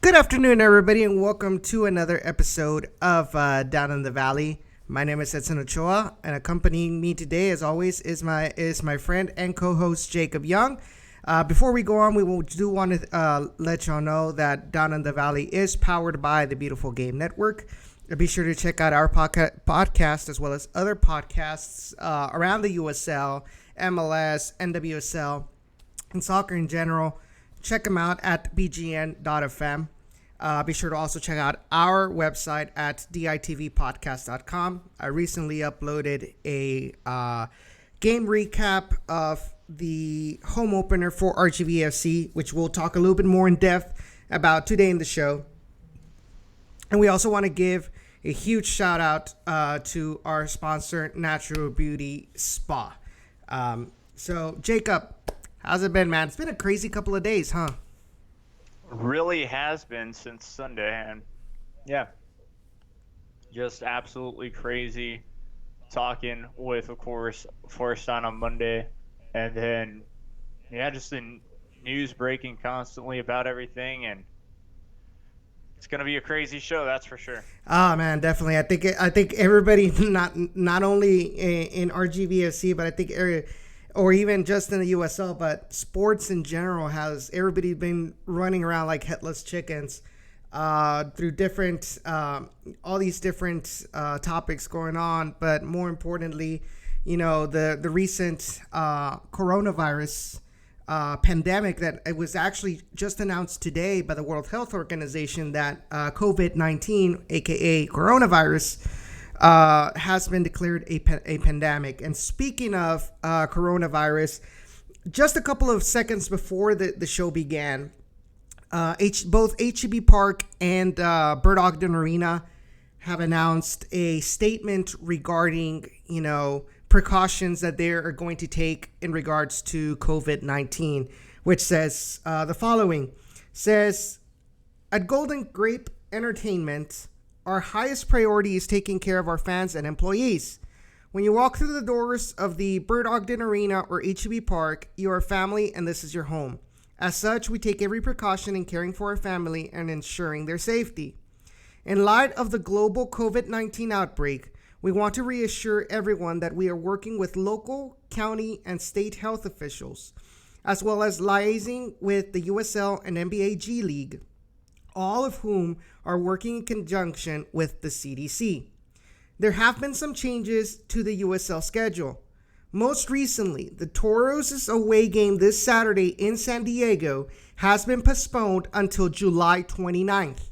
Good afternoon, everybody, and welcome to another episode of Down in the Valley. My name is Edson Ochoa, and accompanying me today, as always, is my friend and co-host Jacob Young. Before we go on, do want to let y'all know that Down in the Valley is powered by the Beautiful Game Network. Be sure to check out our podcast as well as other podcasts around the USL, MLS, NWSL, and soccer in general. Check them out at bgn.fm. Be sure to also check out our website at ditvpodcast.com. I recently uploaded a game recap of the home opener for RGVFC, which we'll talk a little bit more in depth about today in the show. And we also want to give a huge shout out to our sponsor, Natural Beauty Spa. So, Jacob, how's it been, man? It's been a crazy couple of days, huh? Really has been since Sunday, and yeah, just absolutely crazy. Talking with, of course, first on Monday, and then just the news breaking constantly about everything, and it's gonna be a crazy show, that's for sure. Oh man, definitely. I think everybody, not only in RGVFC, but I think or even just in the USL, but sports in general has everybody been running around like headless chickens through different, all these different topics going on. But more importantly, the recent coronavirus pandemic that it was actually just announced today by the World Health Organization that COVID-19, aka coronavirus, has been declared a pandemic. And speaking of coronavirus, just a couple of seconds before the show began, both HEB Park and Bird Ogden Arena have announced a statement regarding, precautions that they are going to take in regards to COVID-19, which says the following. Says, at Golden Grape Entertainment, our highest priority is taking care of our fans and employees. When you walk through the doors of the Bird Ogden Arena or HEB Park, you are family and this is your home. As such, we take every precaution in caring for our family and ensuring their safety. In light of the global COVID-19 outbreak, we want to reassure everyone that we are working with local, county, and state health officials, as well as liaising with the USL and NBA G League, all of whom are working in conjunction with the CDC. There have been some changes to the USL schedule. Most recently, the Toros' away game this Saturday in San Diego has been postponed until July 29th.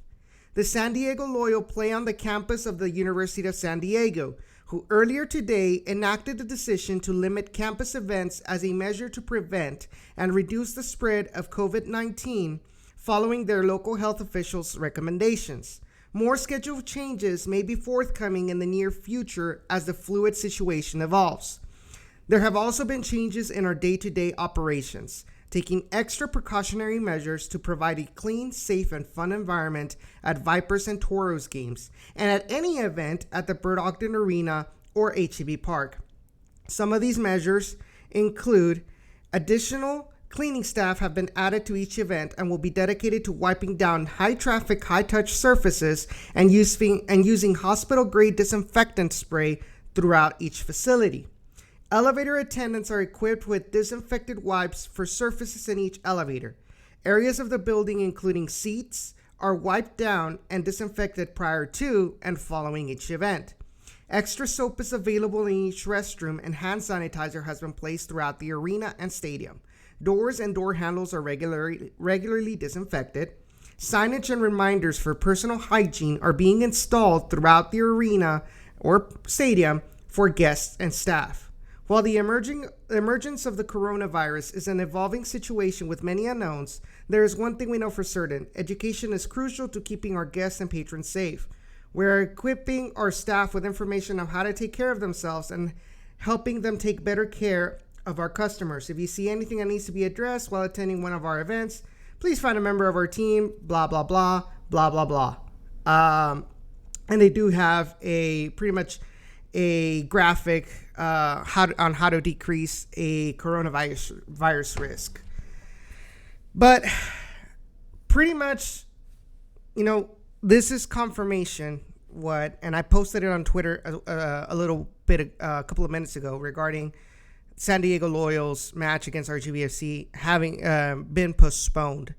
The San Diego Loyal play on the campus of the University of San Diego, who earlier today enacted the decision to limit campus events as a measure to prevent and reduce the spread of COVID-19 following their local health officials' recommendations. More schedule changes may be forthcoming in the near future as the fluid situation evolves. There have also been changes in our day-to-day operations, taking extra precautionary measures to provide a clean, safe, and fun environment at Vipers and Toros games, and at any event at the Bird Ogden Arena or HEB Park. Some of these measures include additional cleaning staff have been added to each event and will be dedicated to wiping down high-traffic, high-touch surfaces and using hospital-grade disinfectant spray throughout each facility. Elevator attendants are equipped with disinfected wipes for surfaces in each elevator. Areas of the building, including seats, are wiped down and disinfected prior to and following each event. Extra soap is available in each restroom, and hand sanitizer has been placed throughout the arena and stadium. Doors and door handles are regularly disinfected. Signage and reminders for personal hygiene are being installed throughout the arena or stadium for guests and staff. While the emergence of the coronavirus is an evolving situation with many unknowns, there is one thing we know for certain. Education is crucial to keeping our guests and patrons safe. We're equipping our staff with information on how to take care of themselves and helping them take better care of our customers. If you see anything that needs to be addressed while attending one of our events, please find a member of our team, blah, blah, blah, blah, blah, blah. And they do have pretty much a graphic on how to decrease a coronavirus risk. But pretty much this is confirmation. And I posted it on Twitter a couple of minutes ago regarding San Diego Loyal's match against RGVFC having been postponed.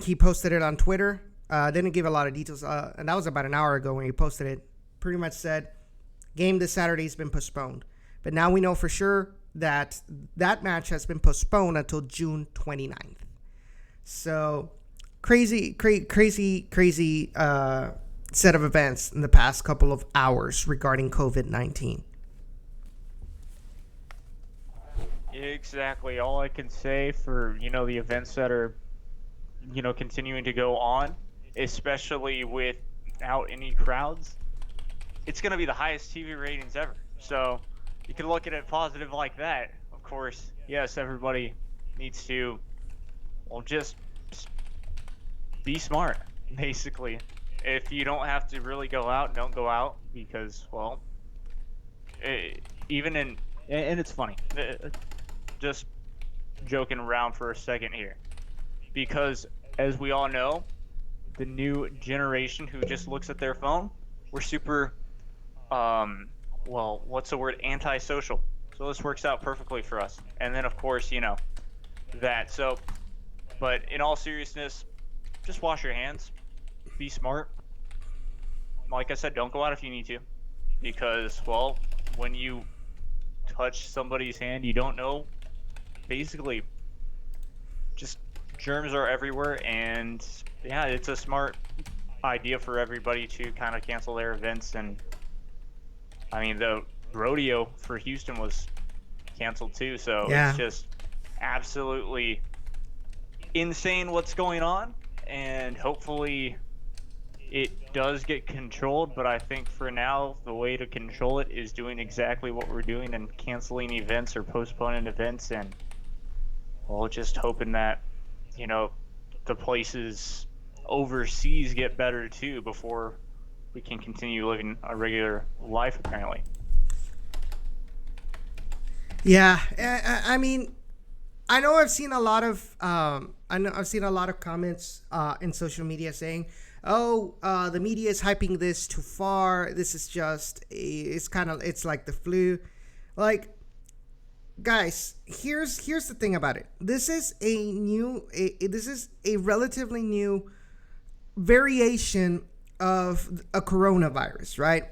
He posted it on Twitter. Didn't give a lot of details, and that was about an hour ago when he posted it. Pretty much said, game this Saturday has been postponed. But now we know for sure that match has been postponed until June 29th. So crazy set of events in the past couple of hours regarding COVID-19. Exactly. All I can say for, the events that are, continuing to go on, especially without any crowds, it's going to be the highest TV ratings ever. So you can look at it positive like that. Of course, yes, everybody needs to, just be smart, basically. If you don't have to really go out, don't go out because, and it's funny, just joking around for a second here, because as we all know, the new generation who just looks at their phone, we're super, antisocial. So this works out perfectly for us. And then, of course, that. So, but in all seriousness, just wash your hands. Be smart. Like I said, don't go out if you need to, because, when you touch somebody's hand, you don't know. Basically, just germs are everywhere, and yeah, it's a smart idea for everybody to kind of cancel their events. And I mean, the rodeo for Houston was canceled too, so yeah. It's just absolutely insane what's going on, and hopefully it does get controlled. But I think for now, the way to control it is doing exactly what we're doing and canceling events or postponing events, and just hoping that the places overseas get better too before we can continue living a regular life, apparently. Yeah, I mean, I know I've seen a lot of comments in social media saying, the media is hyping this too far. This is just it's like the flu. Like, guys, here's the thing about it. This is a relatively new variation of a coronavirus, right?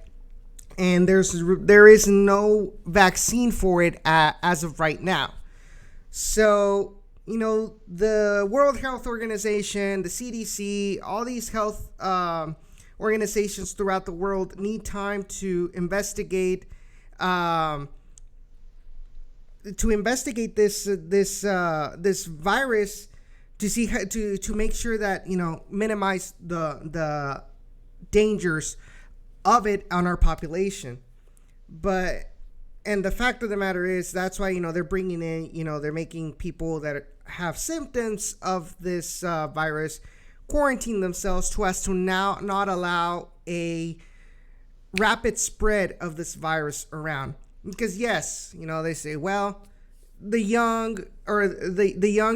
And there is no vaccine for it as of right now. So, the World Health Organization, the CDC, all these health organizations throughout the world need time to investigate this virus, to see to make sure that minimize the dangers of it on our population. And the fact of the matter is, that's why they're bringing in, they're making people that have symptoms of this virus quarantine themselves so as to now not allow a rapid spread of this virus around. Because yes, they say, the young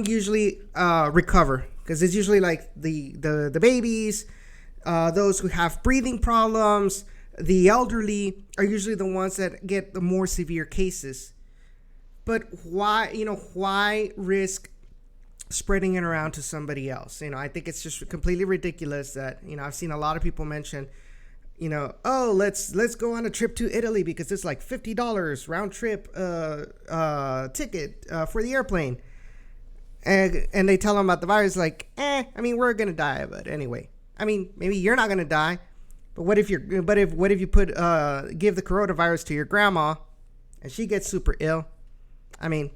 usually recover, because it's usually like the babies, those who have breathing problems, the elderly are usually the ones that get the more severe cases. But why risk spreading it around to somebody else? I think it's just completely ridiculous that, I've seen a lot of people mention, let's go on a trip to Italy because it's like $50 round trip ticket for the airplane. And they tell them about the virus, like, we're going to die of it anyway. Maybe you're not going to die, but what if you give the coronavirus to your grandma and she gets super ill? You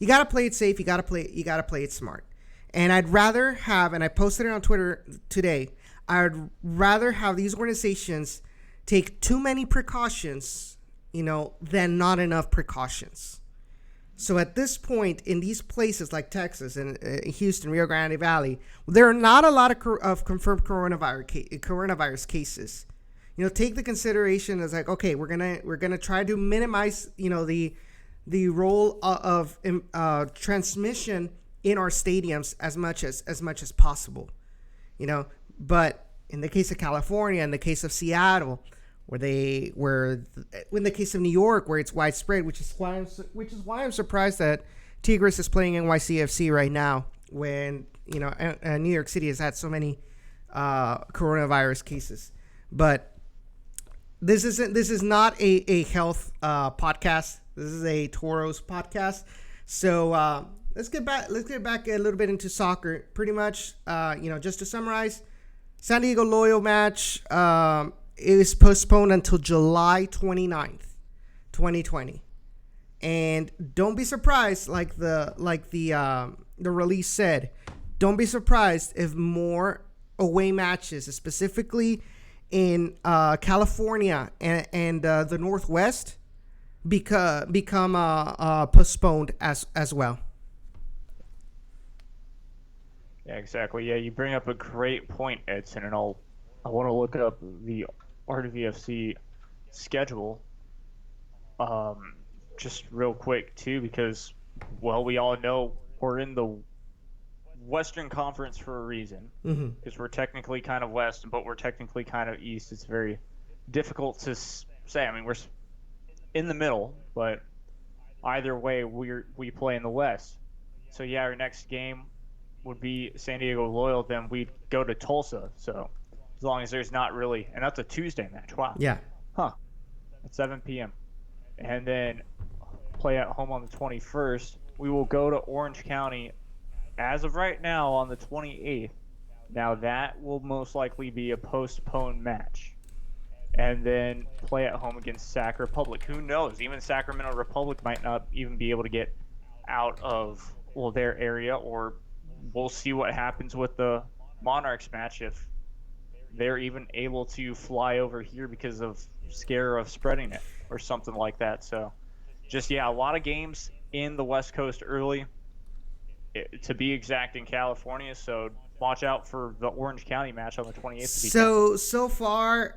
got to play it safe. You got to play it smart. And I'd rather have, and I posted it on Twitter today, I'd rather have these organizations take too many precautions, than not enough precautions. So at this point, in these places like Texas and Houston, Rio Grande Valley, there are not a lot of confirmed coronavirus cases. Take the consideration as like, okay, we're gonna try to minimize, the role of transmission in our stadiums as much as possible. But in the case of California, in the case of Seattle, in the case of New York, where it's widespread, which is why I'm surprised that Tigres is playing NYCFC right now, when New York City has had so many coronavirus cases. But this is not a health podcast. This is a Toros podcast. So let's get back a little bit into soccer. Pretty much, just to summarize, San Diego Loyal match is postponed until July 29th, 2020. And don't be surprised, like the release said, don't be surprised if more away matches, specifically in California and the Northwest, become postponed as well. Yeah, exactly. Yeah, you bring up a great point, Edson, and I want to look up the RGVFC schedule just real quick too, because we all know we're in the Western Conference for a reason, because we're technically kind of West, but we're technically kind of East. It's very difficult to say. I mean, we're in the middle, but either way, we play in the West. So yeah, our next game would be San Diego Loyal. Then we'd go to Tulsa. So as long as there's not really, and that's a Tuesday match. Wow. Yeah. At 7 p.m. And then play at home on the 21st. We will go to Orange County as of right now on the 28th. Now that will most likely be a postponed match. And then play at home against Sac Republic. Who knows? Even Sacramento Republic might not even be able to get out of their area, or we'll see what happens with the Monarchs match if they're even able to fly over here because of scare of spreading it or something like that. So just, a lot of games in the West Coast early, to be exact, in California. So watch out for the Orange County match on the 28th. So far,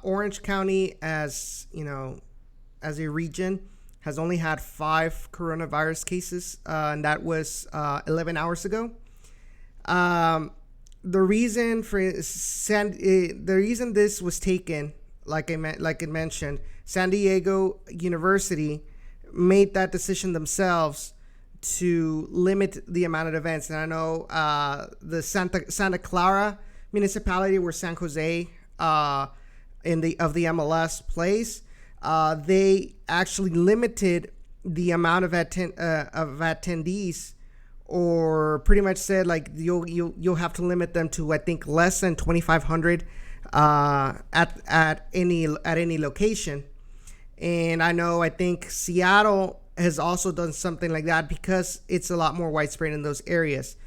Orange County, as a region, has only had 5 coronavirus cases, and that was 11 hours ago. The reason this was taken, like I mentioned, San Diego University made that decision themselves to limit the amount of events. And I know the Santa Clara municipality, where San Jose of the MLS plays, they actually limited the amount of attendees, or pretty much said like you'll have to limit them to, I think, less than 2,500 at any location. And I think Seattle has also done something like that because it's a lot more widespread in those areas.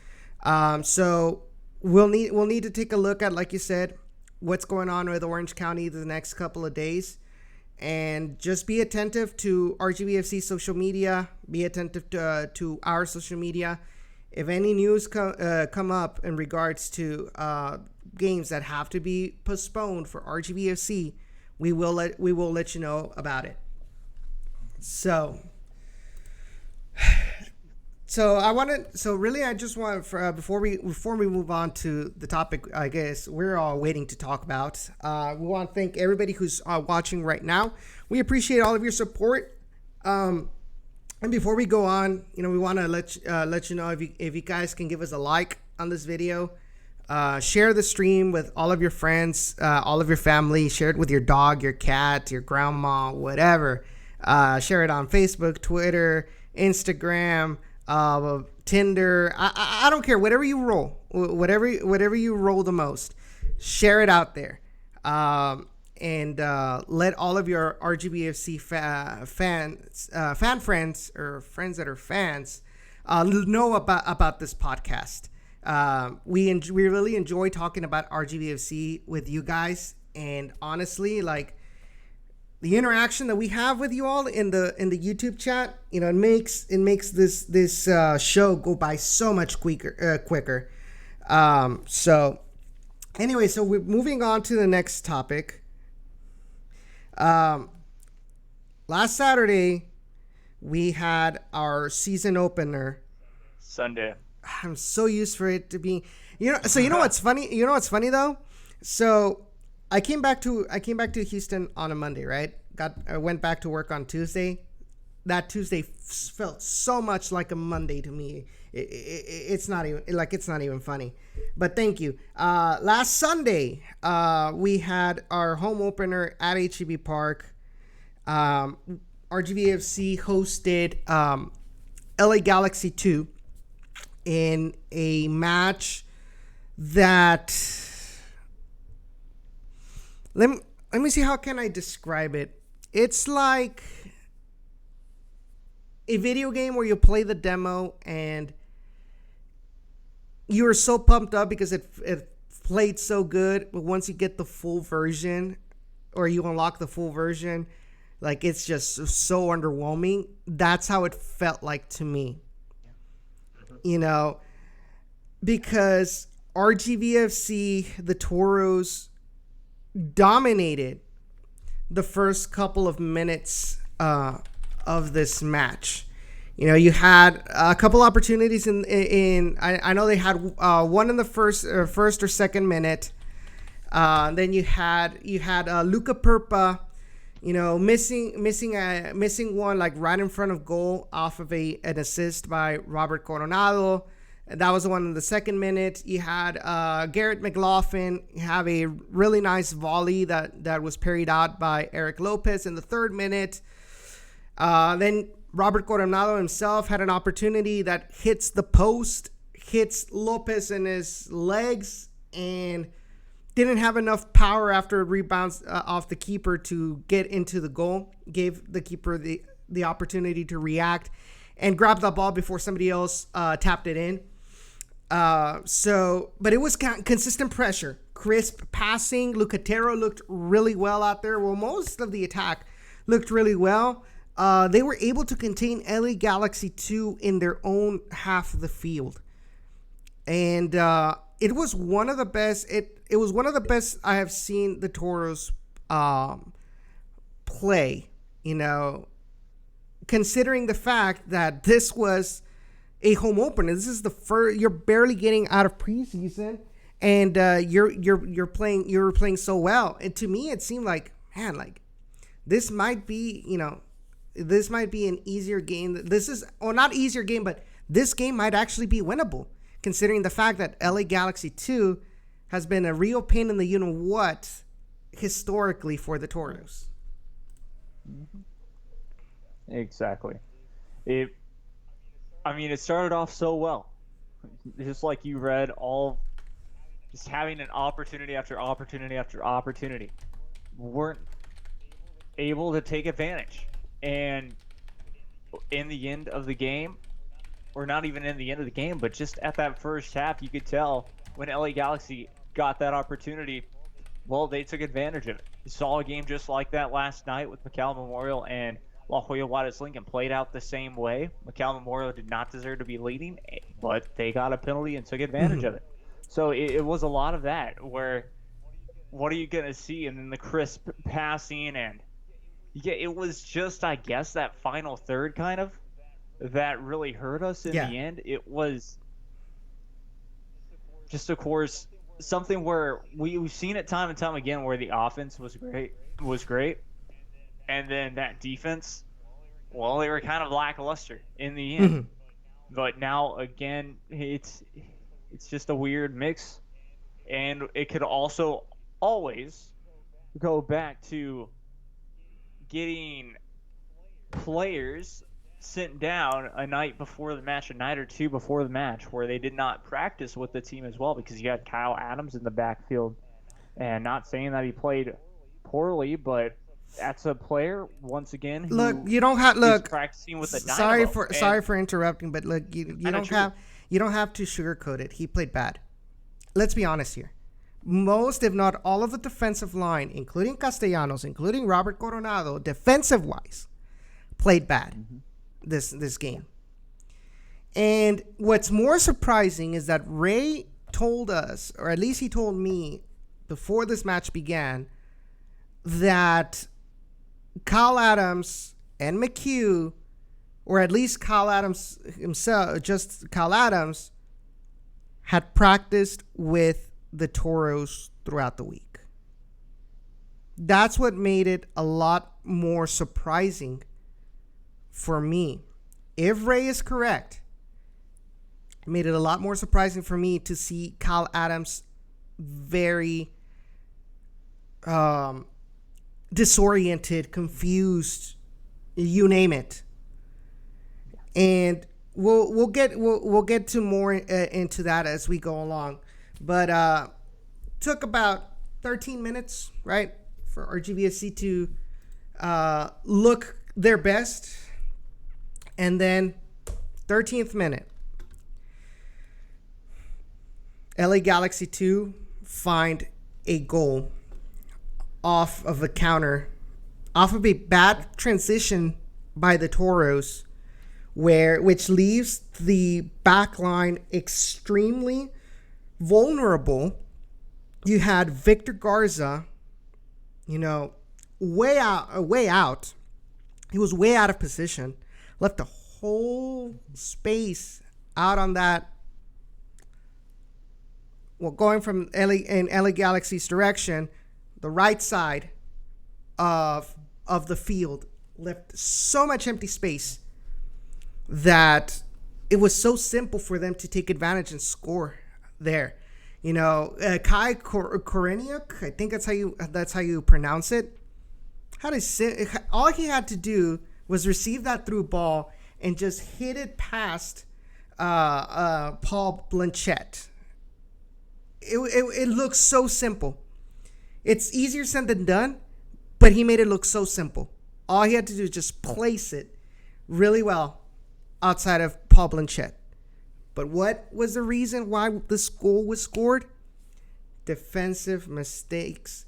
So we'll need to take a look at, like you said, what's going on with Orange County the next couple of days, and just be attentive to RGVFC social media. Be attentive to our social media. If any news come up in regards to games that have to be postponed for RGVFC, we will let you know about it. So I just want, before we move on to the topic, I guess we're all waiting to talk about. We want to thank everybody who's watching right now. We appreciate all of your support. And before we go on, we want to let you know, if you guys can give us a like on this video, share the stream with all of your friends, all of your family. Share it with your dog, your cat, your grandma, whatever. Share it on Facebook, Twitter, Instagram, Tinder. I don't care. Whatever you roll, whatever you roll the most, share it out there. And let all of your RGVFC fan friends, or friends that are fans, know about this podcast. We really enjoy talking about RGVFC with you guys, and honestly, like, the interaction that we have with you all in the YouTube chat, it makes this show go by so much quicker. So anyway, so we're moving on to the next topic. Last Saturday, we had our season opener. Sunday. I'm so used for it to be. You know what's funny? You know what's funny though? So I came back to Houston on a Monday, right? I went back to work on Tuesday. That Tuesday felt so much like a Monday to me. It's not even funny. But thank you. Last Sunday, we had our home opener at HEB Park. RGVFC hosted LA Galaxy 2 in a match that let me see, how can I describe it? It's like a video game where you play the demo and you were so pumped up because it played so good, but once you get the full version or you unlock the full version, like, it's just so underwhelming. That's how it felt like to me. Because RGVFC, the Toros, dominated the first couple of minutes of this match. You had a couple opportunities in I know they had one in the first or second minute. Then you had Luca Perpa, missing one, like, right in front of goal off of an assist by Robert Coronado. That was the one in the second minute. You had Garrett McLaughlin have a really nice volley that was parried out by Eric Lopez in the third minute. Then Robert Coronado himself had an opportunity that hits the post, hits Lopez in his legs, and didn't have enough power after it rebounds off the keeper to get into the goal. Gave the keeper the opportunity to react and grab the ball before somebody else tapped it in. But it was consistent pressure, crisp passing. Lucatero looked really well out there. Well, most of the attack looked really well. They were able to contain LA Galaxy 2 in their own half of the field. And it was one of the best. It was one of the best I have seen the Toros play, considering the fact that this was a home opener. This is the first. You're barely getting out of preseason, and you're playing so well. And to me, it seemed like, man, like, this might be an easier game. This is, or not easier game, but this game might actually be winnable, considering the fact that LA Galaxy 2 has been a real pain in the what historically for the Toros. Exactly. It started off so well. Just like you read, just having an opportunity after opportunity after opportunity. Weren't able to take advantage. And in the end of the game, or not even in the end of the game, but just at that first half, you could tell when LA Galaxy got that opportunity, well, they took advantage of it. You saw a game just like that last night with McAllen Memorial and La Jolla Juarez Lincoln played out the same way. McAllen Memorial did not deserve to be leading, but they got a penalty and took advantage of it. So it was a lot of that, where what are you going to see? And then the crisp passing, and it was just, I guess, that final third kind of that really hurt us in the end. It was just, of course, something where we've seen it time and time again where the offense was great. And then that defense, well, they were kind of lackluster in the end. But now, again, it's just a weird mix. And it could also always go back to getting players sent down a night before the match, a night or two before the match, where they did not practice with the team as well, because you had Kyle Adams in the backfield. And not saying that he played poorly, but that's a player, once again, who you don't have practicing with the Dynamo. Sorry for interrupting, but look, you don't have to sugarcoat it. He played bad. Let's be honest here. Most, if not all, of the defensive line, including Castellanos, including Robert Coronado, defensive-wise, played bad this game. And what's more surprising is that Ray told us, or at least he told me before this match began, that Kyle Adams and or at least Kyle Adams himself, just Kyle Adams, had practiced with the Toros throughout the week. That's what made it a lot more surprising for me. If Ray is correct, it made it a lot more surprising for me to see Kyle Adams very disoriented, confused, you name it. And we'll get to more into that as we go along. But took about 13 minutes, right, for RGVFC to look their best. And then 13th minute, LA Galaxy 2 find a goal off of a counter, off of a bad transition by the Toros, which leaves the back line extremely vulnerable. You had Victor Garza, way out. He was way out of position. Left the whole space out on that. Well, going from LA Galaxy's direction, the right side of the field left so much empty space that it was so simple for them to take advantage and score there. Kai Koreniuk, I think that's how you pronounce it. All he had to do was receive that through ball and just hit it past Paul Blanchette. It looks so simple. It's easier said than done, but he made it look so simple. All he had to do is just place it really well outside of Paul Blanchette. But what was the reason why this goal was scored? Defensive mistakes,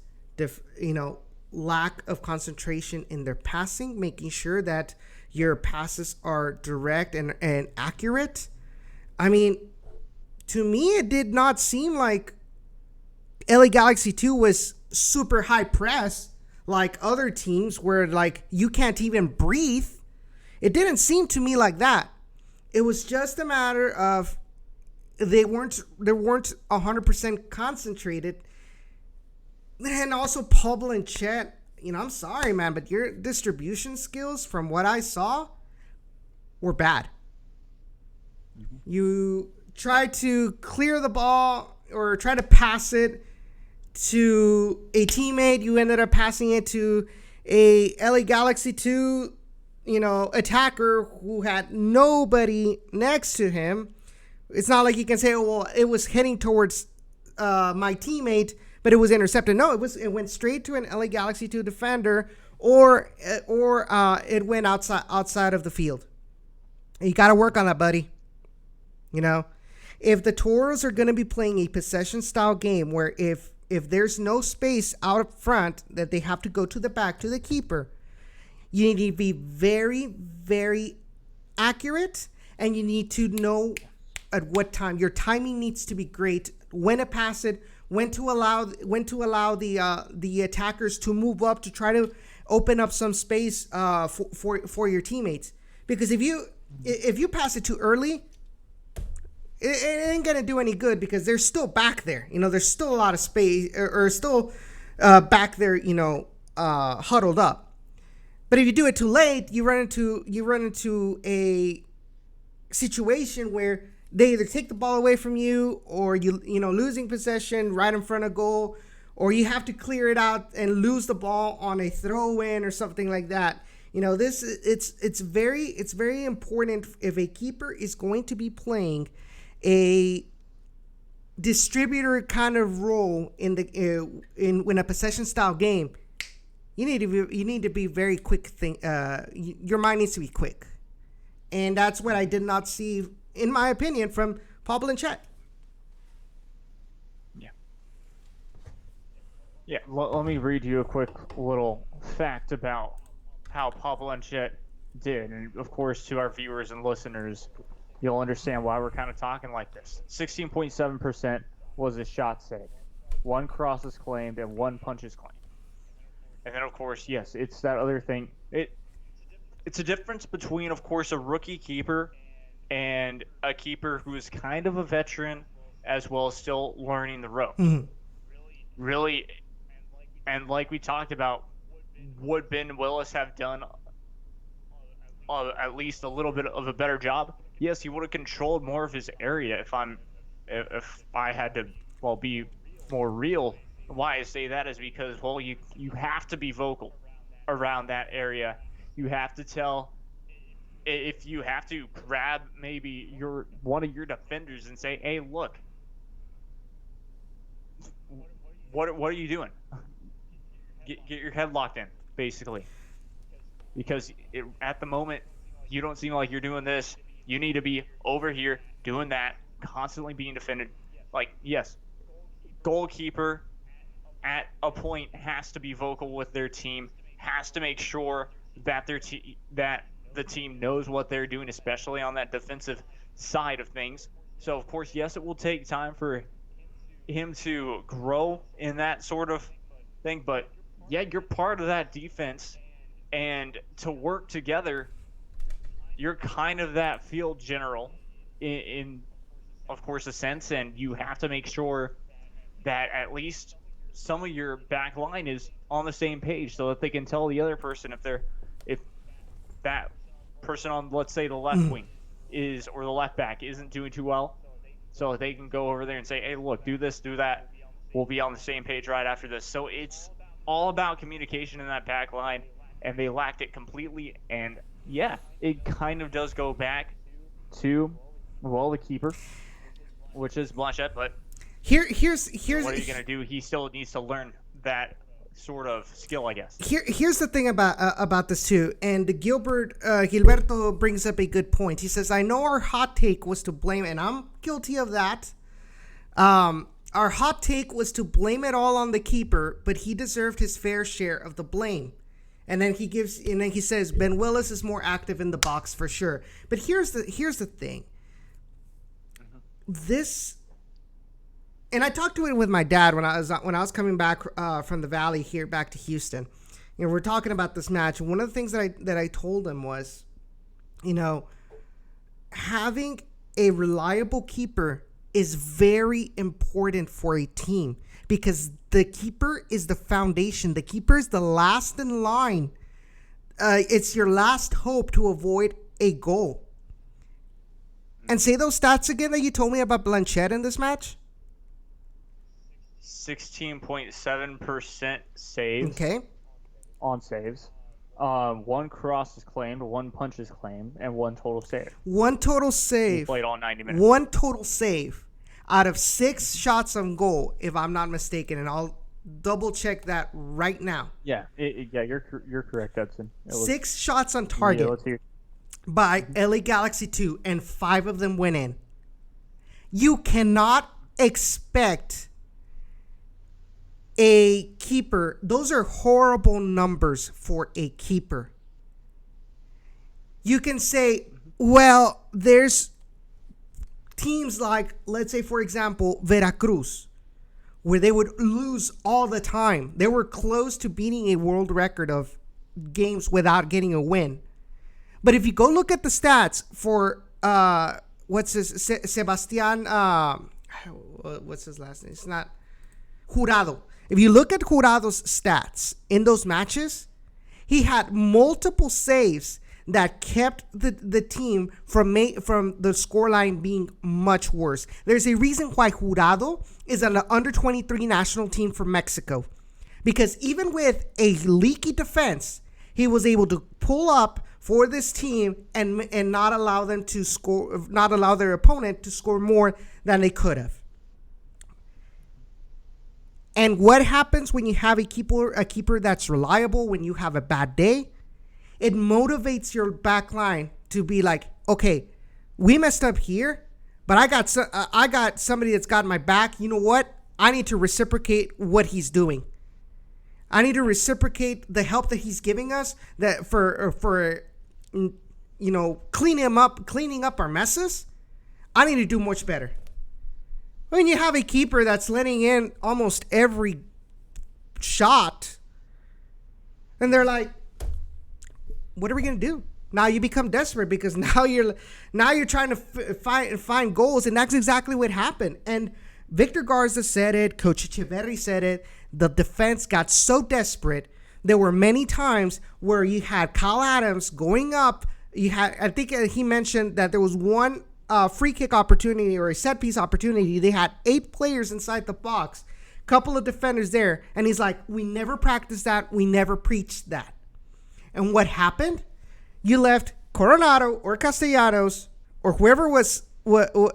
lack of concentration in their passing, making sure that your passes are direct and accurate. I mean, to me, it did not seem like LA Galaxy 2 was super high press like other teams where like you can't even breathe. It didn't seem to me like that. It was just a matter of they weren't 100% concentrated. And also Paul Blanchette, I'm sorry, man, but your distribution skills from what I saw were bad. Mm-hmm. You tried to clear the ball or try to pass it to a teammate. You ended up passing it to a LA Galaxy 2, attacker who had nobody next to him. It's not like you can say, oh, well, it was heading towards my teammate, but it was intercepted. No, it went straight to an LA Galaxy 2 defender, or it went outside of the field. You got to work on that, buddy. If the Toros are going to be playing a possession style game where if there's no space out up front that they have to go to the back to the keeper, you need to be very, very accurate, and you need to know at what time. Your timing needs to be great. When to pass it, when to allow the attackers to move up to try to open up some space for your teammates. Because if you pass it too early, it ain't gonna do any good because they're still back there. There's still a lot of space or still back there. Huddled up. But if you do it too late, you run into a situation where they either take the ball away from you, or you losing possession right in front of goal, or you have to clear it out and lose the ball on a throw in or something like that. It's very important if a keeper is going to be playing a distributor kind of role in a possession style game. You need to be very quick. Your mind needs to be quick, and that's what I did not see, in my opinion, from Paul Blanchette. Yeah. Let me read you a quick little fact about how Paul Blanchette did, and of course, to our viewers and listeners, you'll understand why we're kind of talking like this. 16.7% was his shot saved, 1 cross is claimed, and 1 punch is claimed. And then, of course, yes, it's that other thing. It's a difference between, of course, a rookie keeper and a keeper who is kind of a veteran as well as still learning the ropes. Really, and like we talked about, would Ben Willis have done at least a little bit of a better job? Yes, he would have controlled more of his area. If I had to, be more real. Why I say that is because, you have to be vocal around that area. You have to tell, if you have to grab maybe one of your defenders and say, hey, look, what are you doing? Get your head locked in, basically. Because at the moment, you don't seem like you're doing this. You need to be over here doing that, constantly being defended. Like, yes, goalkeeper at a point has to be vocal with their team, has to make sure that that the team knows what they're doing, especially on that defensive side of things. So, of course, yes, it will take time for him to grow in that sort of thing. But, yeah, you're part of that defense. And to work together, you're kind of that field general in of course, a sense. And you have to make sure that at least some of your back line is on the same page so that they can tell the other person if that person on, let's say, the left wing or the left back isn't doing too well, so they can go over there and say, hey, look, do this, do that. We'll be on the same page right after this. So it's all about communication in that back line, and they lacked it completely. And, yeah, it kind of does go back to, the keeper, which is Blanchette, but here's what are you going to do? He still needs to learn that sort of skill, I guess. Here's the thing about this too, and Gilberto brings up a good point. He says, I know our hot take was to blame, and I'm guilty of that. Our hot take was to blame it all on the keeper, but he deserved his fair share of the blame. And then he says Ben Willis is more active in the box for sure. But here's the thing. This, and I talked to it with my dad when I was coming back from the Valley here back to Houston. We're talking about this match, and one of the things that I told him was, having a reliable keeper is very important for a team, because the keeper is the foundation. The keeper is the last in line. It's your last hope to avoid a goal. And say those stats again that you told me about Blanchette in this match. 16.7% saves. Okay. On saves. 1 cross is claimed, 1 punch is claimed, and 1 total save. 1 total save. He played all 90 minutes. 1 total save out of 6 shots on goal, if I'm not mistaken, and I'll double check that right now. Yeah, you're correct, Edson. 6 shots on target. Yeah, let's hear. By LA Galaxy 2, and 5 of them went in. You cannot expect a keeper. Those are horrible numbers for a keeper. You can say, well, there's teams like, let's say, for example, Veracruz, where they would lose all the time. They were close to beating a world record of games without getting a win. But if you go look at the stats for Sebastian, what's his last name? It's not Jurado. If you look at Jurado's stats in those matches, he had multiple saves that kept the team from the scoreline being much worse. There's a reason why Jurado is on the under-23 national team for Mexico, because even with a leaky defense, he was able to pull up for this team and not allow them to score, not allow their opponent to score more than they could have. And what happens when you have a keeper that's reliable when you have a bad day? It motivates your back line to be like, okay, we messed up here, but I got somebody that's got my back. You know what? I need to reciprocate what he's doing. I need to reciprocate the help that he's giving us that for cleaning up our messes. I need to do much better. When you have a keeper that's letting in almost every shot, and they're like, what are we going to do? Now you become desperate because now you're trying to find goals, and that's exactly what happened. And Victor Garza said it, Coach Echeverri said it. The defense got so desperate. There were many times where you had Kyle Adams going up. I think he mentioned that there was one free kick opportunity or a set piece opportunity. They had 8 players inside the box, couple of defenders there, and he's like, "We never practiced that. We never preached that." And what happened? You left Coronado or Castellanos or whoever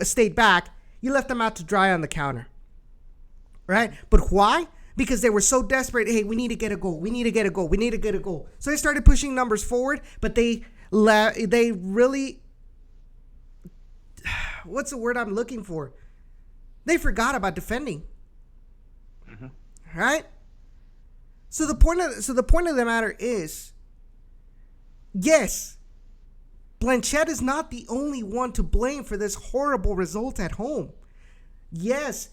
stayed back. You left them out to dry on the counter, right? But why? Because they were so desperate. Hey, we need to get a goal. We need to get a goal. We need to get a goal. So they started pushing numbers forward, but they really, what's the word I'm looking for? They forgot about defending, right? So the point of the matter is, yes, Blanchette is not the only one to blame for this horrible result at home. Yes,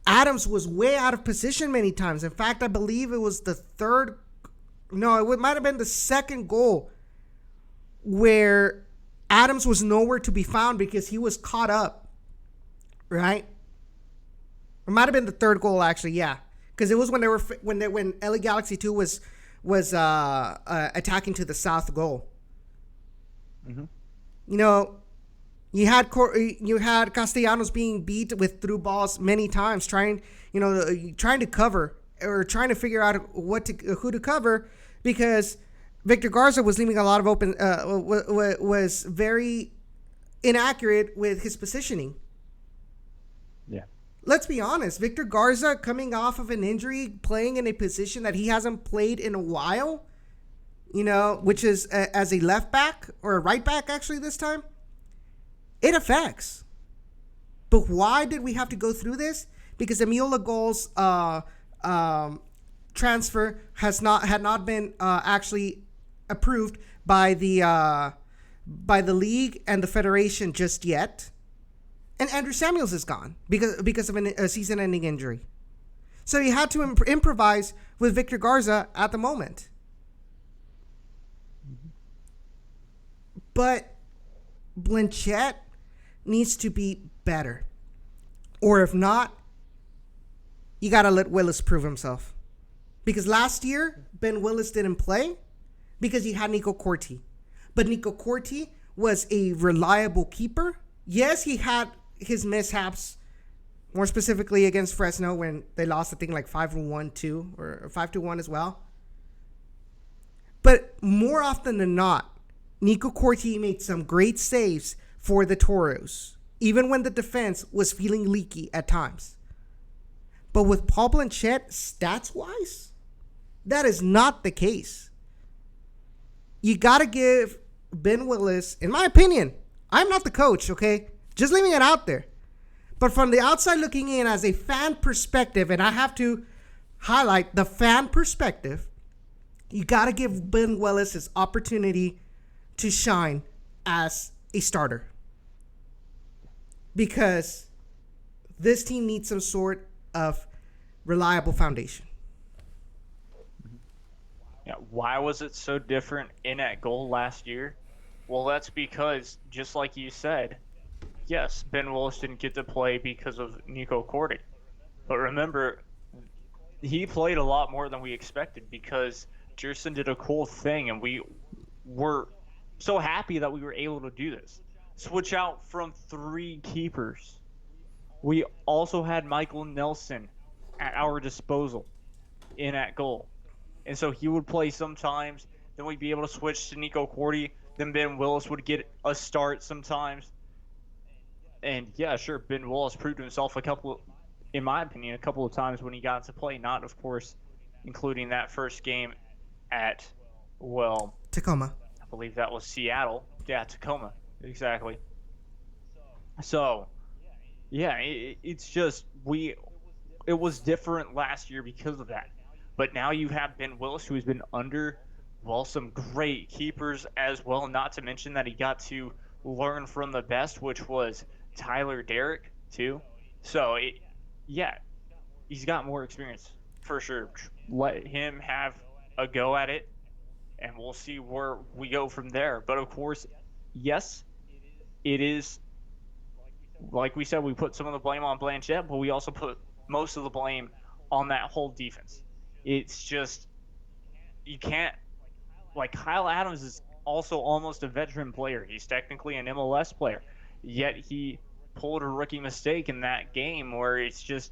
Adams was way out of position many times. In fact, I believe it was it might have been the second goal where Adams was nowhere to be found because he was caught up, right? It might have been the third goal, actually, yeah. Because it was when LA Galaxy 2 was attacking to the south goal. Mm-hmm. You had Castellanos being beat with through balls many times, trying to cover or trying to figure out who to cover, because Victor Garza was leaving a lot of open, was very inaccurate with his positioning. Yeah. Let's be honest. Victor Garza, coming off of an injury, playing in a position that he hasn't played in a while, which is as a left back or a right back, actually, this time, it affects. But why did we have to go through this? Because Emil Legol's transfer had not been actually approved by the league and the federation just yet. And Andrew Samuels is gone because of a season-ending injury. So you had to improvise with Victor Garza at the moment. But Blanchette needs to be better. Or if not, you got to let Willis prove himself. Because last year, Ben Willis didn't play because he had Nico Corti. But Nico Corti was a reliable keeper. Yes, he had his mishaps, more specifically against Fresno when they lost, I think, like 5-1-2 or 5-1 as well. But more often than not, Nico Corti made some great saves for the Toros, even when the defense was feeling leaky at times. But with Paul Blanchette, stats-wise, that is not the case. You got to give Ben Willis, in my opinion, I'm not the coach, okay? Just leaving it out there. But from the outside looking in as a fan perspective, and I have to highlight the fan perspective, you got to give Ben Willis his opportunity to shine as a starter. Because this team needs some sort of reliable foundation. Yeah, why was it so different in that goal last year? Well, that's because, just like you said, yes, Ben Willis didn't get to play because of Nico Corti. But remember, he played a lot more than we expected because Jerson did a cool thing, and we were so happy that we were able to do this. Switch out from 3 keepers. We also had Michael Nelson at our disposal in that goal. And so he would play sometimes, then we'd be able to switch to Nico Corti, then Ben Willis would get a start sometimes. And yeah, sure, Ben Willis proved himself in my opinion, a couple of times when he got to play, not, of course, including that first game at, Tacoma. I believe that was Seattle. Yeah, Tacoma. Exactly. So, yeah, it's just, it was different last year because of that. But now you have Ben Willis, who has been under, some great keepers as well, not to mention that he got to learn from the best, which was Tyler Derrick, too. So, he's got more experience, for sure. Let him have a go at it. and we'll see where we go from there. But of course, yes, it is like we said, we put some of the blame on Blanchette, but we also put most of the blame on that whole defense. It's just you can't, like, Kyle Adams is also almost a veteran player. He's technically an MLS player, yet he pulled a rookie mistake in that game where it's just,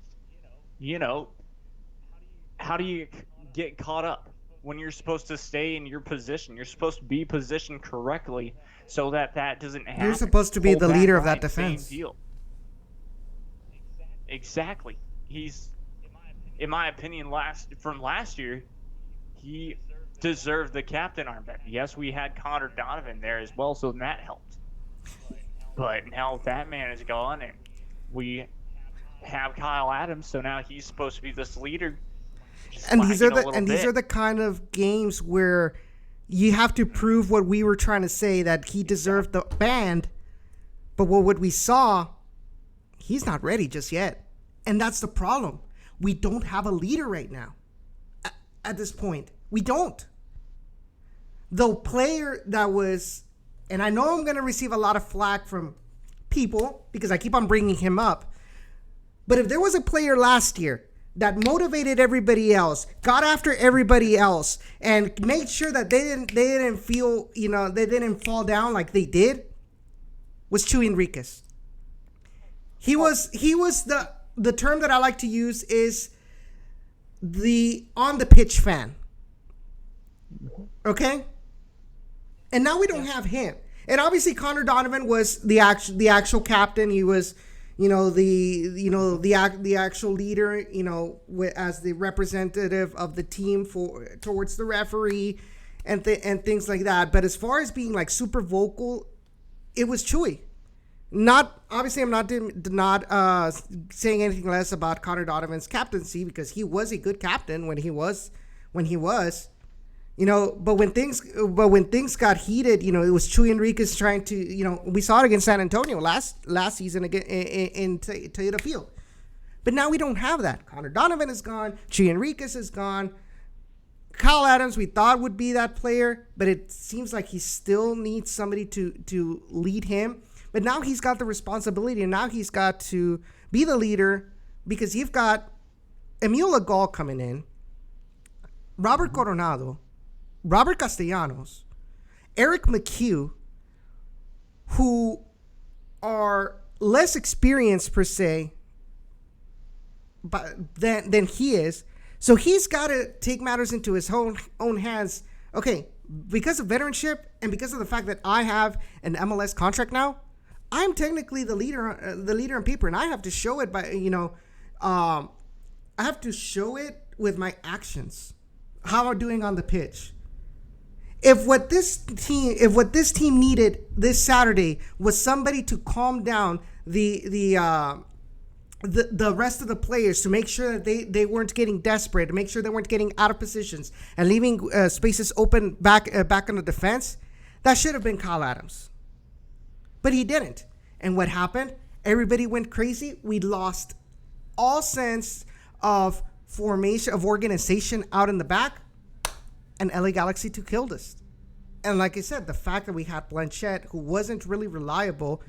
how do you get caught up when you're supposed to stay in your position? You're supposed to be positioned correctly so that doesn't happen. You're supposed to be the leader of that defense. Same deal. Exactly. He's, in my opinion, from last year, he deserved the captain armband. Yes, we had Connor Donovan there as well, so that helped. But now that man is gone, and we have Kyle Adams, so now he's supposed to be this leader. And these are the kind of games where you have to prove what we were trying to say, that he deserved the band, but what we saw, he's not ready just yet. And that's the problem. We don't have a leader right now. At this point, we don't. The player that was, and I know I'm going to receive a lot of flack from people because I keep on bringing him up, but if there was a player last year that motivated everybody else, got after everybody else, and made sure that they didn't feel, they didn't fall down like they did, was Chuy Enriquez. He was the term that I like to use is the on the pitch fan. Okay? And now we don't have him. And obviously Connor Donovan was the actual captain. He was, the actual leader, as the representative of the team towards the referee and things like that. But as far as being like super vocal, it was Chuy. Not obviously, I'm not saying anything less about Connor Donovan's captaincy, because he was a good captain when he was, But when things got heated, it was Chuy Enriquez trying to, we saw it against San Antonio last season again in Toyota Field. But now we don't have that. Connor Donovan is gone. Chuy Enriquez is gone. Kyle Adams, we thought would be that player, but it seems like he still needs somebody to lead him. But now he's got the responsibility, and now he's got to be the leader, because you've got Emil Legal coming in, Robert Coronado, Robert Castellanos, Eric McHugh, who are less experienced per se than he is. So he's got to take matters into his own hands. Okay, because of veteranship and because of the fact that I have an MLS contract now, I'm technically the leader on paper, and I have to show it by, I have to show it with my actions, how I'm doing on the pitch. If what this team needed this Saturday was somebody to calm down the rest of the players, to make sure that they weren't getting desperate, to make sure they weren't getting out of positions and leaving spaces open back on the defense, that should have been Kyle Adams. But he didn't. And what happened? Everybody went crazy. We lost all sense of formation, of organization out in the back, and LA Galaxy 2 killed us. And like I said, the fact that we had Blanchette, who wasn't really reliable,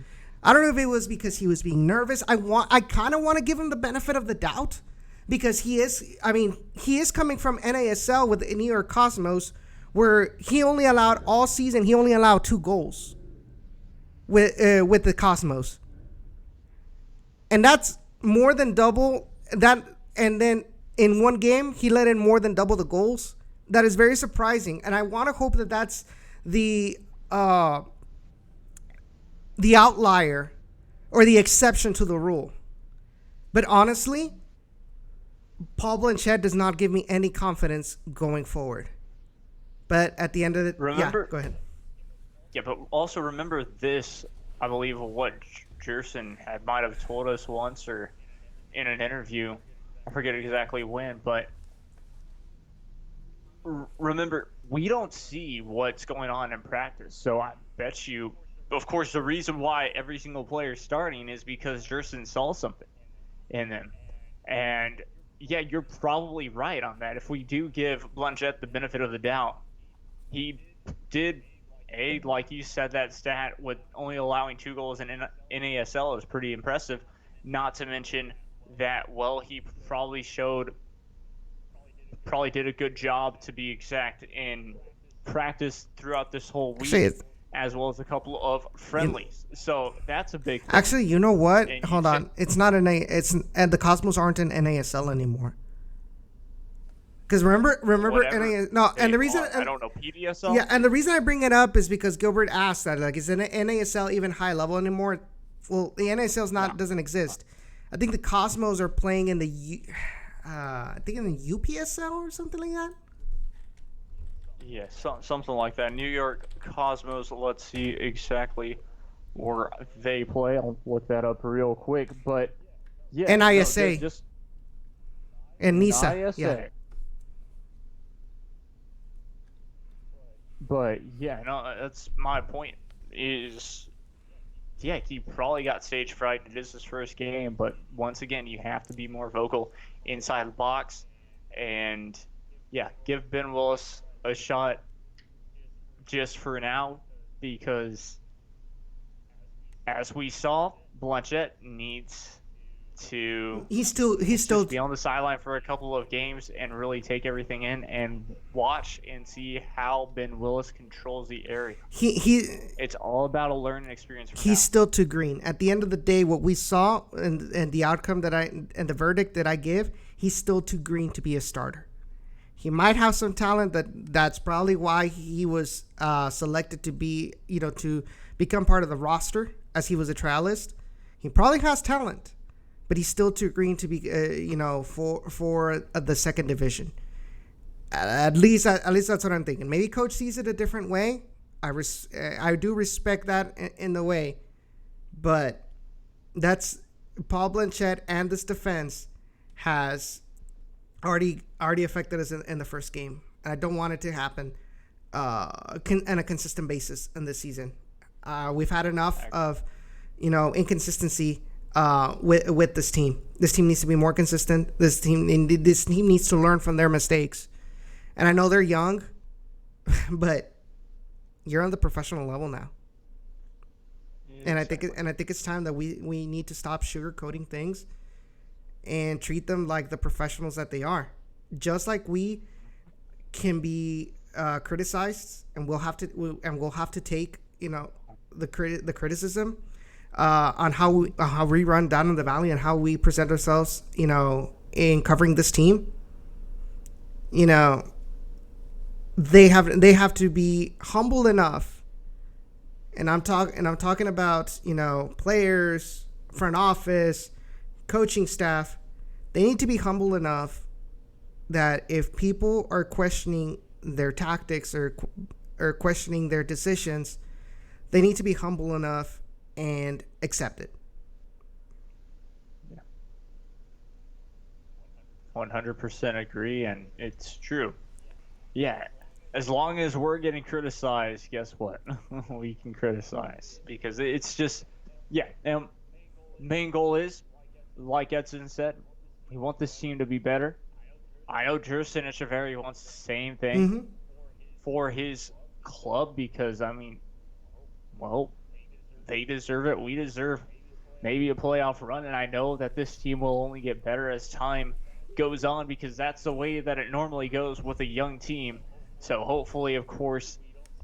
I don't know if it was because he was being nervous. I kind of want to give him the benefit of the doubt, because he is coming from NASL with the New York Cosmos, where he only allowed 2 goals with the Cosmos. And that's more than double that. And then in one game, he let in more than double the goals. That is very surprising. And I want to hope that that's the outlier or the exception to the rule. But honestly, Paul Blanchette does not give me any confidence going forward. But at the end of it, go ahead. Yeah, but also remember this, I believe, what Gerson might have told us once or in an interview. I forget exactly when, but remember, we don't see what's going on in practice. So I bet you, of course, the reason why every single player is starting is because Gerson saw something in them. And yeah, you're probably right on that. If we do give Blanchette the benefit of the doubt, he did like you said, that stat with only allowing 2 goals in NASL is pretty impressive. Not to mention that, well, he probably did a good job, to be exact, in practice throughout this whole week, Actually, as well as a couple of friendlies. So that's a big thing. Actually, you know what? And Hold on. It's not an A. And the Cosmos aren't in NASL anymore. Because remember, Whatever. No, and the reason I don't know, PDSL. Yeah, and the reason I bring it up is because Gilbert asked that, like, is NASL even high level anymore? Well, the NASL doesn't exist. I think the Cosmos are playing in the UPSL or something like that. Yeah, something like that. New York Cosmos. Let's see exactly where they play. I'll look that up real quick. But yeah, NISA. Just And NISA. NISA. Yeah. But yeah, no, that's my point. Is he probably got stage fright. It is his first game, but once again, you have to be more vocal inside the box, and yeah, give Ben Willis a shot just for now, because as we saw, Blanchette needs to He's still be on the sideline for a couple of games and really take everything in and watch and see how Ben Willis controls the area. It's all about a learning experience. He's still too green. At the end of the day, what we saw and the outcome and the verdict that I give, he's still too green to be a starter. He might have some talent. That's probably why he was selected to be, to become part of the roster, as he was a trialist. He probably has talent, but he's still too green to be, for the second division. At least that's what I'm thinking. Maybe coach sees it a different way. I do respect that in the way, but that's Paul Blanchette, and this defense has already affected us in the first game, and I don't want it to happen on a consistent basis in this season. We've had enough of inconsistency with this team. This team needs to be more consistent. This team needs to learn from their mistakes. And I know they're young, but you're on the professional level now. Yeah, and I think it's time that we need to stop sugarcoating things and treat them like the professionals that they are. Just like we can be criticized, and we'll have to take the criticism on how we run down in the valley and how we present ourselves, in covering this team. They have to be humble enough, and I'm talking about players, front office, coaching staff. They need to be humble enough that if people are questioning their tactics or questioning their decisions, they need to be humble enough and accept it. Yeah. 100% agree, and it's true. Yeah, as long as we're getting criticized, guess what? We can criticize, because it's just, and main goal is, like Edson said, we want this team to be better. I know Jerson Echeverry wants the same thing for his club, because, they deserve it. We deserve maybe a playoff run, and I know that this team will only get better as time goes on, because that's the way that it normally goes with a young team. So hopefully, of course,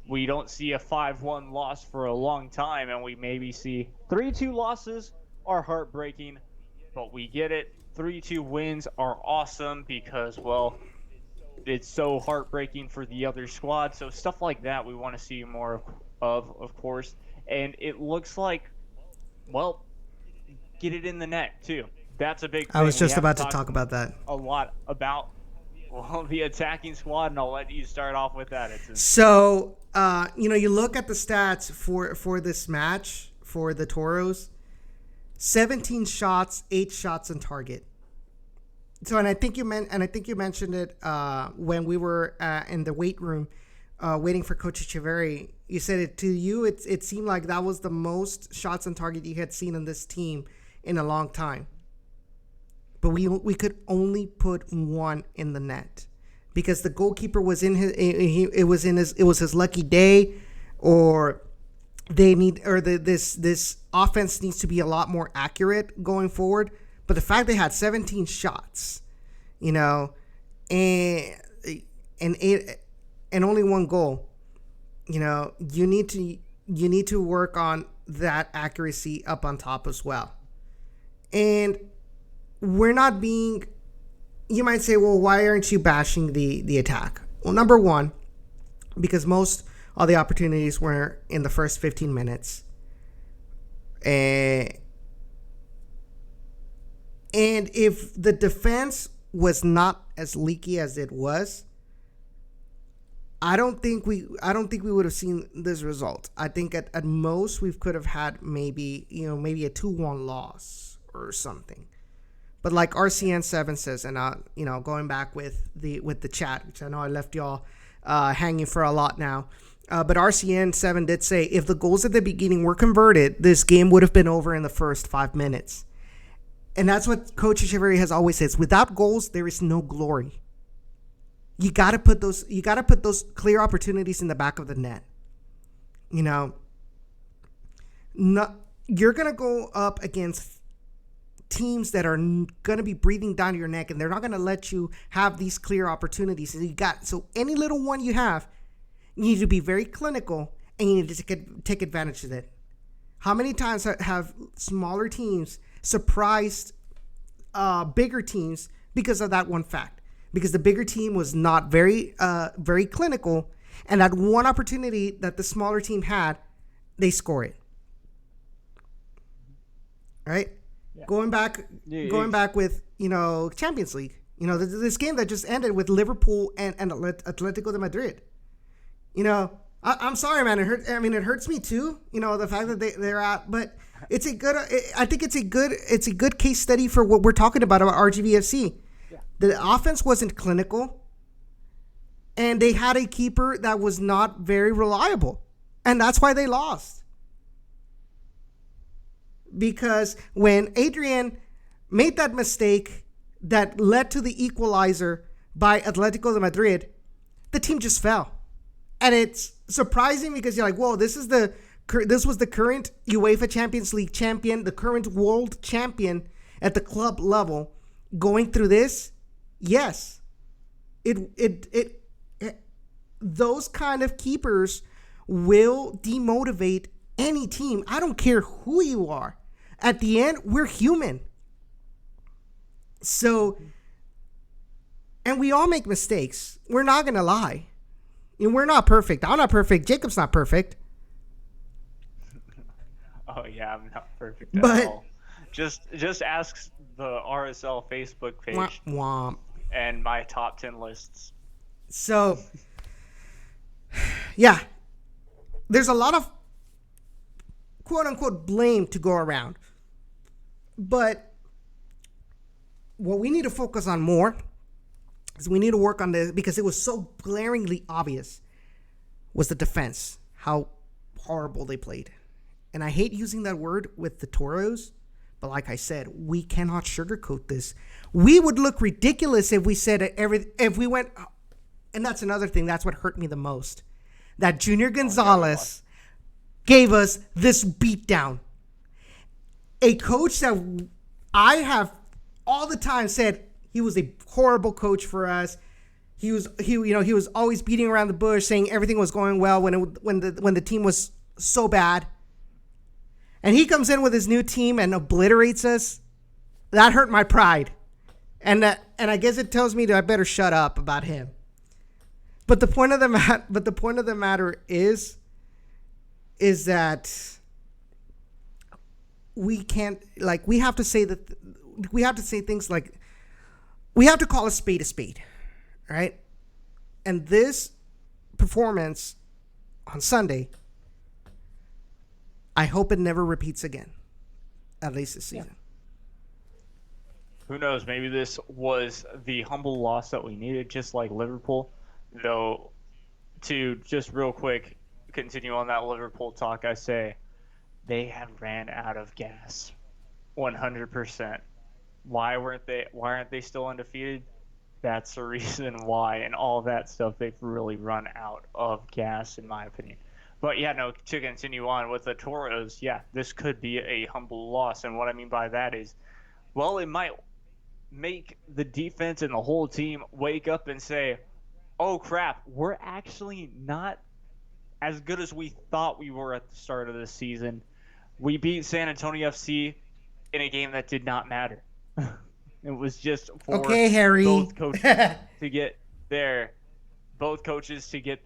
we don't see a 5-1 loss for a long time, and we maybe see 3-2 losses are heartbreaking, but we get it. 3-2 wins are awesome, because, well, it's so heartbreaking for the other squad. So stuff like that we want to see more of course. And it looks like, well, get it in the net, too. That's a big thing. I was just about to talk about that. A lot about, the attacking squad, and I'll let you start off with that. So, you look at the stats for this match, for the Toros, 17 shots, 8 shots on target. So, and I think you mentioned it when we were in the weight room waiting for Coach Echeverry. You said it to you. It seemed like that was the most shots on target you had seen on this team in a long time. But we could only put one in the net. because the goalkeeper was in his, it was his lucky day, or this offense needs to be a lot more accurate going forward. But the fact they had 17 shots, and only one goal, you need to work on that accuracy up on top as well. And we're not being, you might say, well, why aren't you bashing the attack? Well, number one, because most of the opportunities were in the first 15 minutes. And if the defense was not as leaky as it was, I don't think we would have seen this result. I think at most we could have had maybe a 2-1 loss or something. But like RCN7 says, and going back with the chat, which I know I left y'all hanging for a lot now. But RCN7 did say, if the goals at the beginning were converted, this game would have been over in the first 5 minutes. And that's what Coach Echeverry has always said. Without goals, there is no glory. You got to put those clear opportunities in the back of the net. You're going to go up against teams that are going to be breathing down your neck, and they're not going to let you have these clear opportunities. So any little one you have, you need to be very clinical, and you need to take advantage of it. How many times have smaller teams surprised bigger teams because of that one fact? Because the bigger team was not very clinical, and that one opportunity that the smaller team had, they score it. Right? Yeah. Going back with Champions League. This game that just ended with Liverpool and Atletico de Madrid. I'm sorry, man. It hurts me too. The fact that they're out, but it's a good. I think it's a good case study for what we're talking about RGVFC. Yeah. The offense wasn't clinical, and they had a keeper that was not very reliable, and that's why they lost. Because when Adrian made that mistake that led to the equalizer by Atletico de Madrid, the team just fell. And it's surprising because you're like, whoa, this was the current UEFA Champions League champion, the current world champion at the club level going through this. Yes. It those kind of keepers will demotivate any team. I don't care who you are. At the end, we're human. So, and we all make mistakes. We're not going to lie. And we're not perfect. I'm not perfect. Jacob's not perfect. Oh, yeah, I'm not perfect at all. Just ask the RSL Facebook page womp. And my top 10 lists. So, yeah, there's a lot of quote-unquote blame to go around. But what we need to focus on more is we need to work on this, because it was so glaringly obvious, was the defense, how horrible they played. And I hate using that word with the Toros, but like I said, we cannot sugarcoat this. We would look ridiculous if we said if we went, and that's another thing, that's what hurt me the most, that Junior Gonzalez gave us this beatdown. A coach that I have all the time said he was a horrible coach for us. He was always beating around the bush, saying everything was going well when the team was so bad. And he comes in with his new team and obliterates us. That hurt my pride, and I guess it tells me that I better shut up about him. But the point of the matter is that we can't, like, we have to say things like, we have to call a spade, right? And this performance on Sunday, I hope it never repeats again, at least this season. Yeah. Who knows? Maybe this was the humble loss that we needed, just like Liverpool. Though, to just real quick continue on that Liverpool talk, I say they have ran out of gas, 100%. Why aren't they still undefeated? That's the reason why, and all that stuff, they've really run out of gas, in my opinion. But yeah, no, to continue on with the Toros, yeah, this could be a humble loss. And what I mean by that is, well, it might make the defense and the whole team wake up and say, oh crap, we're actually not as good as we thought we were at the start of the season. We beat San Antonio FC in a game that did not matter. It was just for Okay, Harry. both coaches to get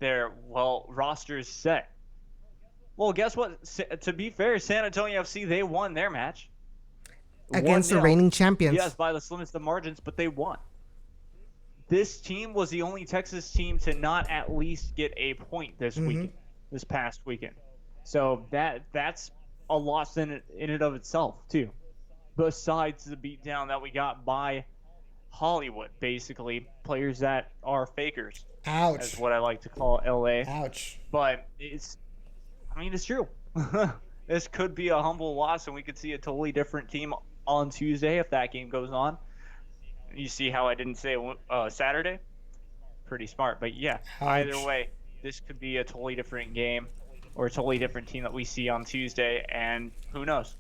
their rosters set. Well, guess what? To be fair, San Antonio FC, they won their match Against the 1-0. reigning champions. Yes, by the slimmest of margins, but they won. This team was the only Texas team to not at least get a point this past weekend. So that's a loss in and of itself too. Besides the beatdown that we got by Hollywood, basically players that are fakers. Ouch. That's what I like to call LA. Ouch. But it's true. This could be a humble loss, and we could see a totally different team on Tuesday if that game goes on. You see how I didn't say Saturday? Pretty smart. But yeah, either way, this could be a totally different game or a totally different team that we see on Tuesday, and who knows?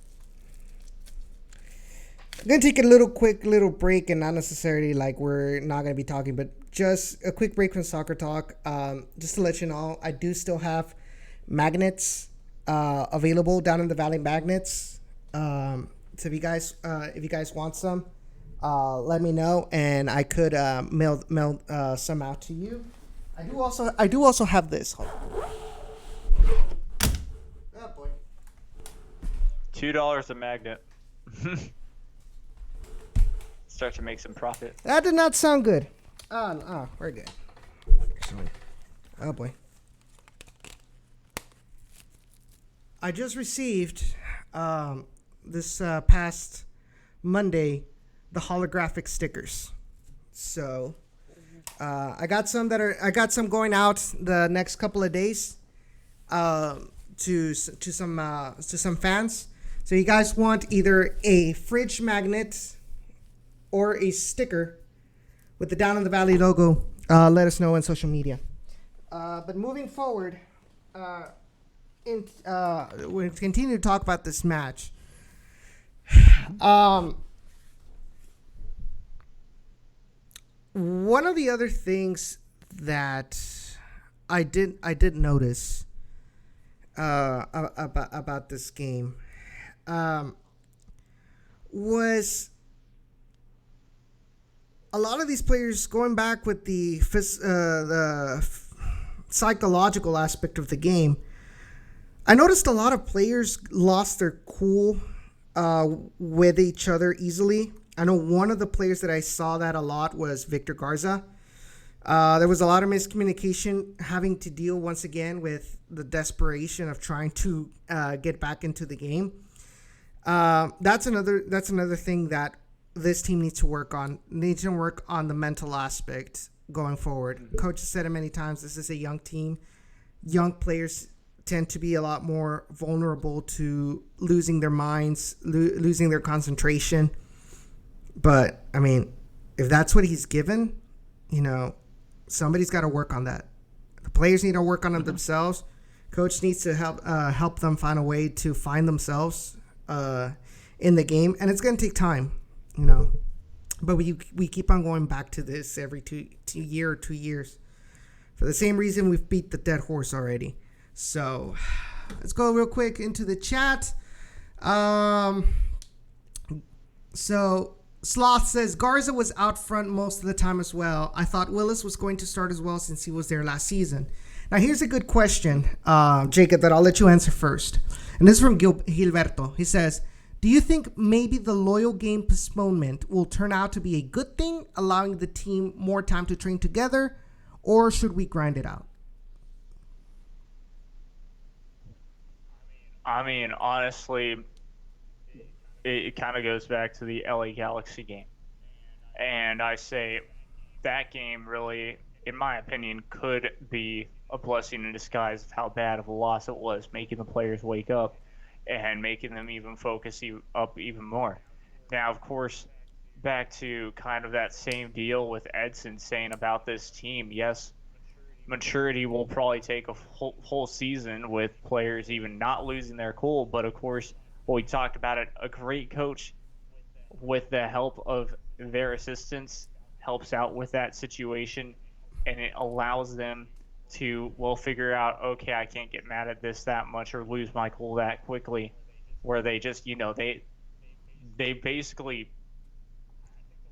I'm going to take a quick break, and not necessarily like we're not going to be talking, but just a quick break from Soccer Talk. Just to let you know, I do still have magnets available down in the Valley Magnets. So if you guys want some, let me know, and I could mail some out to you. I do also have this. Oh boy. $2 a magnet. Start to make some profit. That did not sound good. We're good. Oh boy. I just received this past Monday the holographic stickers. So I got some going out the next couple of days to some fans. So you guys want either a fridge magnet or a sticker with the Down in the Valley logo, let us know on social media. But moving forward, we'll continue to talk about this match. One of the other things that I did notice about this game was a lot of these players going back with the psychological aspect of the game. I noticed a lot of players lost their cool with each other easily. I know one of the players that I saw that a lot was Victor Garza. There was a lot of miscommunication, having to deal once again with the desperation of trying to get back into the game. That's another thing that this team needs to work on. Needs to work on the mental aspect going forward. Coach has said it many times. This is a young team. Young players tend to be a lot more vulnerable to losing their minds, losing their concentration. But I mean, if that's what he's given, somebody's got to work on that. The players need to work on it themselves. Coach needs to help them find a way to find themselves in the game, and it's going to take time. But we keep on going back to this every two years for the same reason we've beat the dead horse already. So let's go real quick into the chat. So Sloth says Garza was out front most of the time as well. I thought Willis was going to start as well since he was there last season. Now here's a good question, Jacob, that I'll let you answer first. And this is from Gilberto. He says, do you think maybe the Loyal game postponement will turn out to be a good thing, allowing the team more time to train together, or should we grind it out? I mean, honestly, it kind of goes back to the LA Galaxy game. And I say that game really, in my opinion, could be a blessing in disguise of how bad of a loss it was, making the players wake up and making them even focus up even more. Now, of course, back to kind of that same deal with Edson saying about this team. Yes, maturity will probably take a whole season with players even not losing their cool. But of course, we talked about it, a great coach with the help of their assistants helps out with that situation, and it allows them to, well, figure out, okay, I can't get mad at this that much or lose my cool that quickly, where they just, they basically,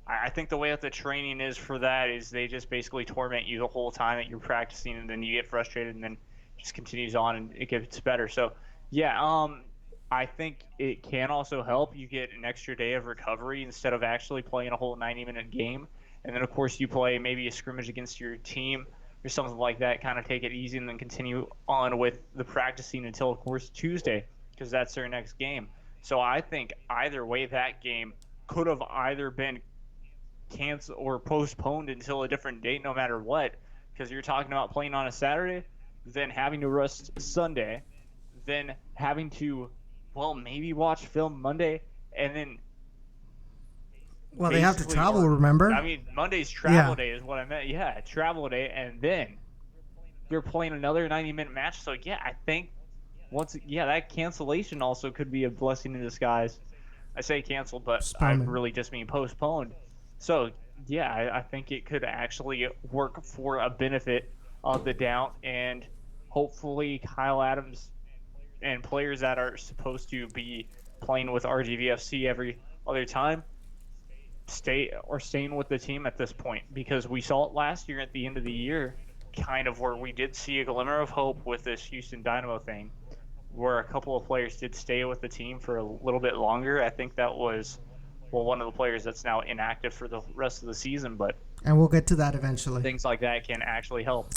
I think the way that the training is for that is they just basically torment you the whole time that you're practicing, and then you get frustrated, and then it just continues on and it gets better. So, yeah, I think it can also help. You get an extra day of recovery instead of actually playing a whole 90-minute game. And then, of course, you play maybe a scrimmage against your team or something like that, kind of take it easy, and then continue on with the practicing until, of course, Tuesday, because that's their next game. So I think either way, that game could have either been canceled or postponed until a different date, no matter what, because you're talking about playing on a Saturday, then having to rest Sunday, then having to, well, maybe watch film Monday, and then well, they have to travel, remember? I mean, Monday's travel day is what I meant. Yeah, travel day, and then you're playing another 90-minute match. So, yeah, I think that cancellation also could be a blessing in disguise. I say canceled, but I really just mean postponed. So, yeah, I think it could actually work for a benefit of the doubt, and hopefully Kyle Adams and players that are supposed to be playing with RGVFC every other time staying with the team at this point, because we saw it last year at the end of the year, kind of where we did see a glimmer of hope with this Houston Dynamo thing, where a couple of players did stay with the team for a little bit longer. I think that was, well, one of the players that's now inactive for the rest of the season, and we'll get to that eventually. Things like that can actually help.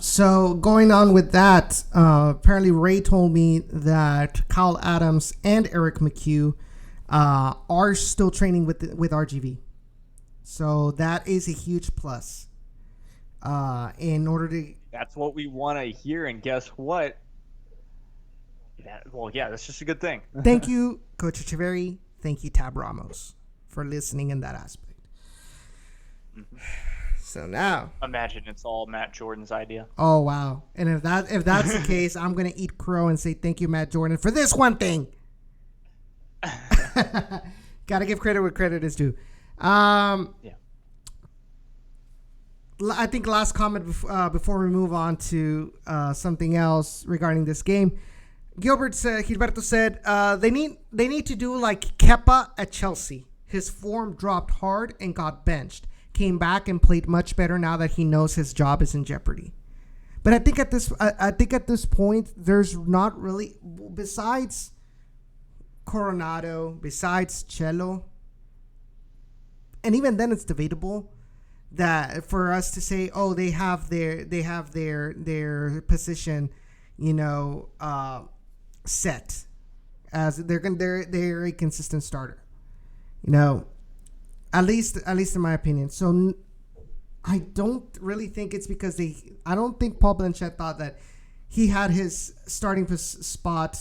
So going on with that, apparently Ray told me that Kyle Adams and Eric McHugh are still training with RGV. So that is a huge plus. In order to... That's what we want to hear, and guess what? That's just a good thing. Thank you, Coach Echeverry. Thank you, Tab Ramos, for listening in that aspect. Mm-hmm. So now, imagine it's all Matt Jordan's idea. Oh wow! And if that's the case, I'm gonna eat crow and say thank you, Matt Jordan, for this one thing. Gotta give credit where credit is due. I think last comment before we move on to something else regarding this game. Gilberto said they need to do like Kepa at Chelsea. His form dropped hard and got benched. Came back and played much better now that he knows his job is in jeopardy. But I think at this point, there's not really, besides Coronado, besides Cello, and even then it's debatable that for us to say, oh, they have their position, set as they're a consistent starter, at least in my opinion. So I don't really think it's because I don't think Paul Blanchette thought that he had his starting spot,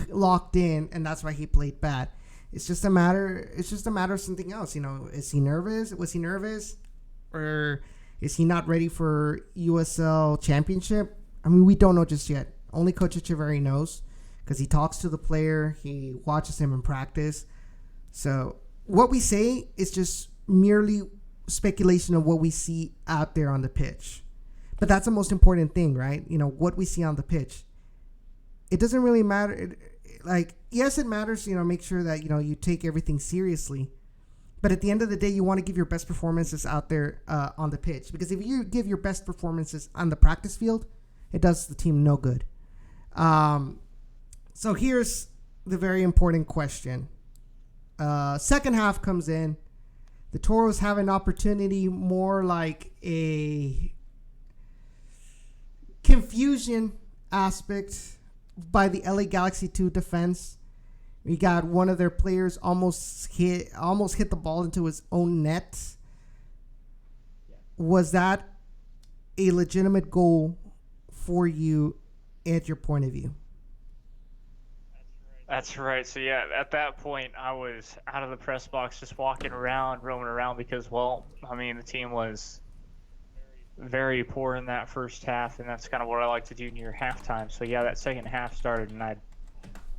locked in, and that's why he played bad. It's just a matter of something else. Is he nervous? Was he nervous? Or is he not ready for USL Championship? I mean, we don't know just yet. Only Coach Echeverry knows, because he talks to the player. He watches him in practice. So what we say is just merely speculation of what we see out there on the pitch. But that's the most important thing, right? What we see on the pitch. It doesn't really matter. Yes, it matters, make sure that, you take everything seriously. But at the end of the day, you want to give your best performances out there on the pitch. Because if you give your best performances on the practice field, it does the team no good. So here's the very important question. Second half comes in. The Toros have an opportunity, more like a confusion aspect by the LA Galaxy 2 defense. We got one of their players almost hit the ball into his own net. Was that a legitimate goal for you at your point of view? That's right. So yeah, at that point, I was out of the press box, just walking around, roaming around because, well, I mean, the team was very poor in that first half, and that's kind of what I like to do near halftime. So yeah, that second half started, and I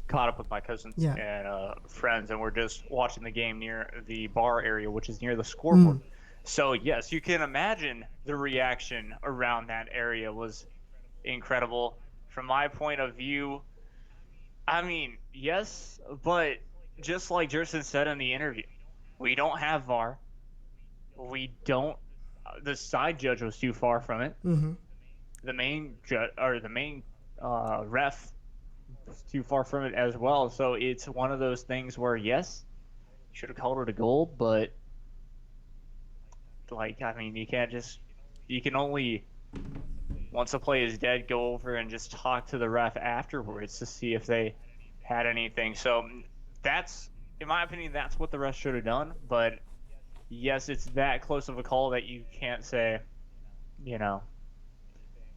caught up with my cousins Yeah. and friends, and we're just watching the game near the bar area, which is near the Mm. scoreboard. So yes, you can imagine the reaction around that area was incredible. From my point of view, I mean, yes, but just like Jerson said in the interview, we don't have VAR. We don't. The side judge was too far from it. Mm-hmm. The main judge or the main ref was too far from it as well. So it's one of those things where yes, you should have called it a goal, but like I mean, you can't just. You can only once a play is dead, go over and just talk to the ref afterwards to see if they had anything. So that's, in my opinion, that's what the ref should have done. But yes, it's that close of a call that you can't say, you know,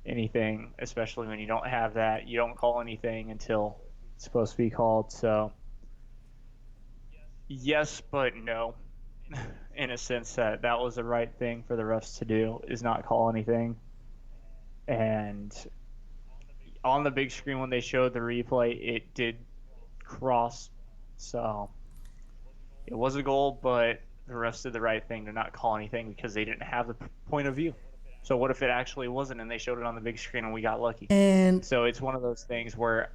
anything, especially when you don't have that. You don't call anything until it's supposed to be called. So yes, but no. In a sense that was the right thing for the refs to do, is not call anything. And on the big screen when they showed the replay, it did cross. So it was a goal, but the refs did the right thing to not call anything because they didn't have the point of view. So what if it actually wasn't and they showed it on the big screen and we got lucky? And So it's one of those things where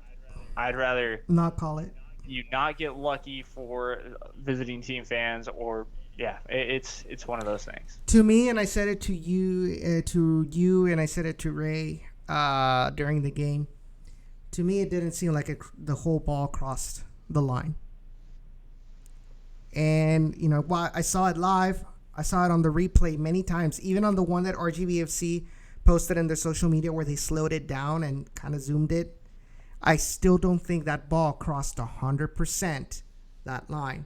I'd rather not call it. you not get lucky for visiting team fans, or yeah, it's one of those things. To me, and I said it to you, and I said it to Ray during the game. To me, it didn't seem like the whole ball crossed the line. And you know, I saw it live. I saw it on the replay many times, even on the one that RGVFC posted in their social media where they slowed it down and kind of zoomed it. I still don't think that ball crossed 100% that line.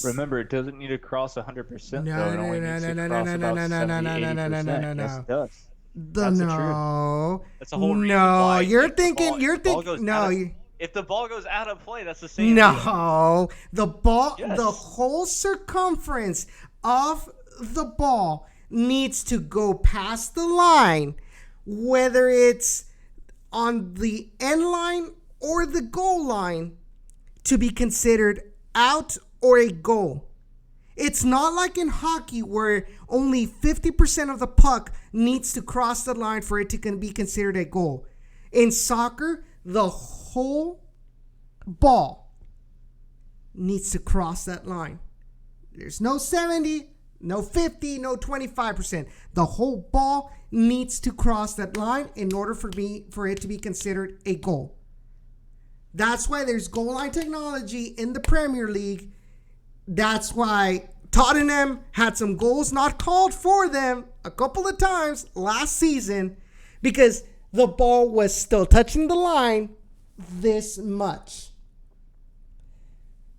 Remember, it doesn't need to cross 100%. No, though. It only needs to cross about 70-80%. Yes, it does. That's the truth. That's the whole reason why. You're thinking. If the ball goes out of play, that's the same. No, the ball, Yes. the whole circumference of the ball needs to go past the line, whether it's on the end line or the goal line, to be considered out or a goal. It's not like in hockey where only 50% of the puck needs to cross the line for it to be considered a goal. In soccer, the whole ball needs to cross that line. There's no 70, no 50, no 25%. The whole ball needs to cross that line in order for it to be considered a goal. That's why there's goal line technology in the Premier League. That's why Tottenham had some goals not called for them a couple of times last season, because the ball was still touching the line this much.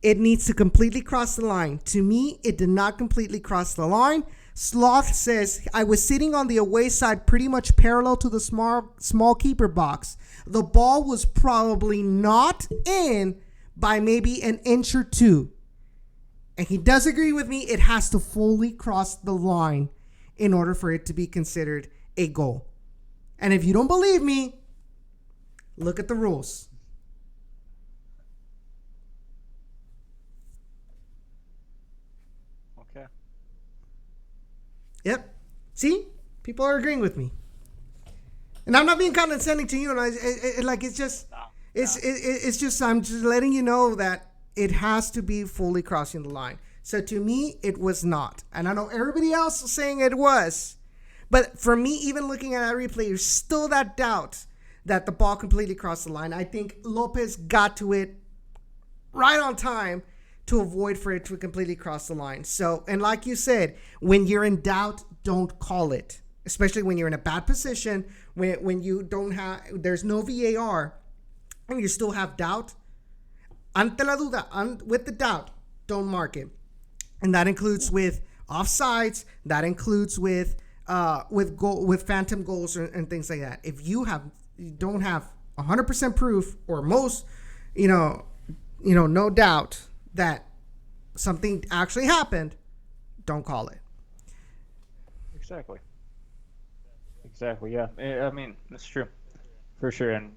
It needs to completely cross the line. To me, it did not completely cross the line. Sloth says, I was sitting on the away side pretty much parallel to the small keeper box. The ball was probably not in by maybe an inch or two. And he does agree with me. It has to fully cross the line in order for it to be considered a goal. And if you don't believe me, look at the rules. Okay. Yep. See? People are agreeing with me. And I'm not being condescending to you. And it's just I'm just letting you know that it has to be fully crossing the line. So to me, it was not. And I know everybody else is saying it was. But for me, even looking at that replay, there's still that doubt that the ball completely crossed the line. I think Lopez got to it right on time to avoid for it to completely cross the line. So, and like you said, when you're in doubt, don't call it. Especially when you're in a bad position, when you don't have, there's no VAR, and you still have doubt. Ante la duda, with the doubt, don't mark it. And that includes with offsides. That includes with phantom goals and things like that. If you don't have 100% proof, or most, you know, no doubt that something actually happened, don't call it. Exactly. Yeah. I mean, that's true for sure. And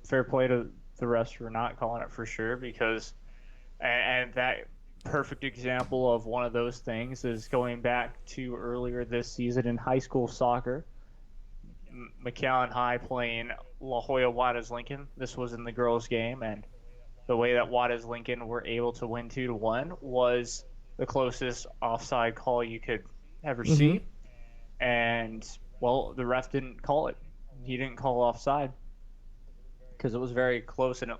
fair play to the rest for not calling it for sure because, and that perfect example of one of those things is going back to earlier this season in high school soccer. McAllen High playing La Jolla Juarez Lincoln. This was in the girls' game, and the way that Juarez Lincoln were able to win 2-1 was the closest offside call you could ever see. And well, the ref didn't call it. He didn't call offside because it was very close, and it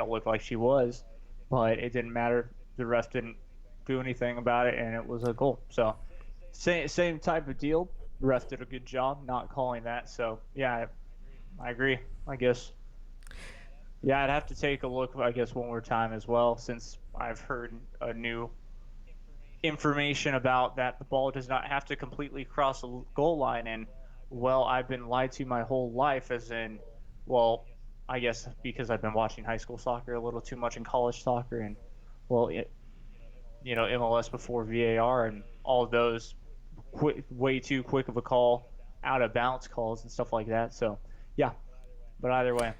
looked like she was, but it didn't matter. The ref didn't do anything about it, and it was a goal. So same type of deal. The ref did a good job not calling that. So yeah, I agree. I guess. Yeah, I'd have to take a look, I guess, one more time as well, since I've heard a new information about that the ball does not have to completely cross the goal line. And, well, I've been lied to my whole life, as in, well, I guess because I've been watching high school soccer a little too much in college soccer, and, well, MLS before VAR and all of those way too quick of a call, out of bounds calls and stuff like that. So, yeah. But either way,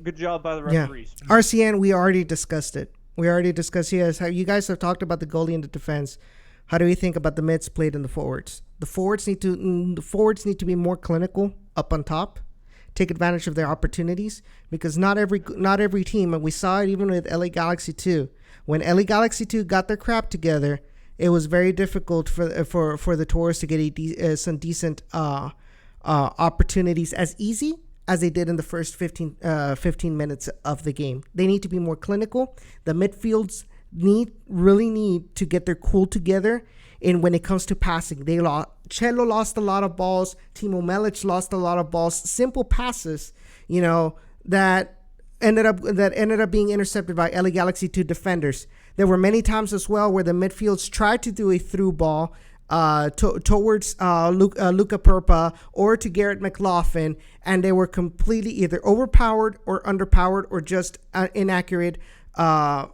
good job by the referees. Yeah. RCN, we already discussed it. Yes, how you guys have talked about the goalie and the defense. How do you think about the mids played in the forwards? The forwards need to be more clinical up on top, take advantage of their opportunities, because not every team, and we saw it even with LA Galaxy 2. When LA Galaxy 2 got their crap together, it was very difficult for the Toros to get some decent opportunities as easy as they did in the first 15 minutes of the game. They need to be more clinical. The midfields really need to get their cool together. And when it comes to passing, Cello lost a lot of balls. Timo Melic lost a lot of balls. Simple passes, that ended up being intercepted by LA Galaxy 2 defenders. There were many times as well where the midfields tried to do a through ball towards Luca Purpa or to Garrett McLaughlin, and they were completely either overpowered or underpowered or just inaccurate. To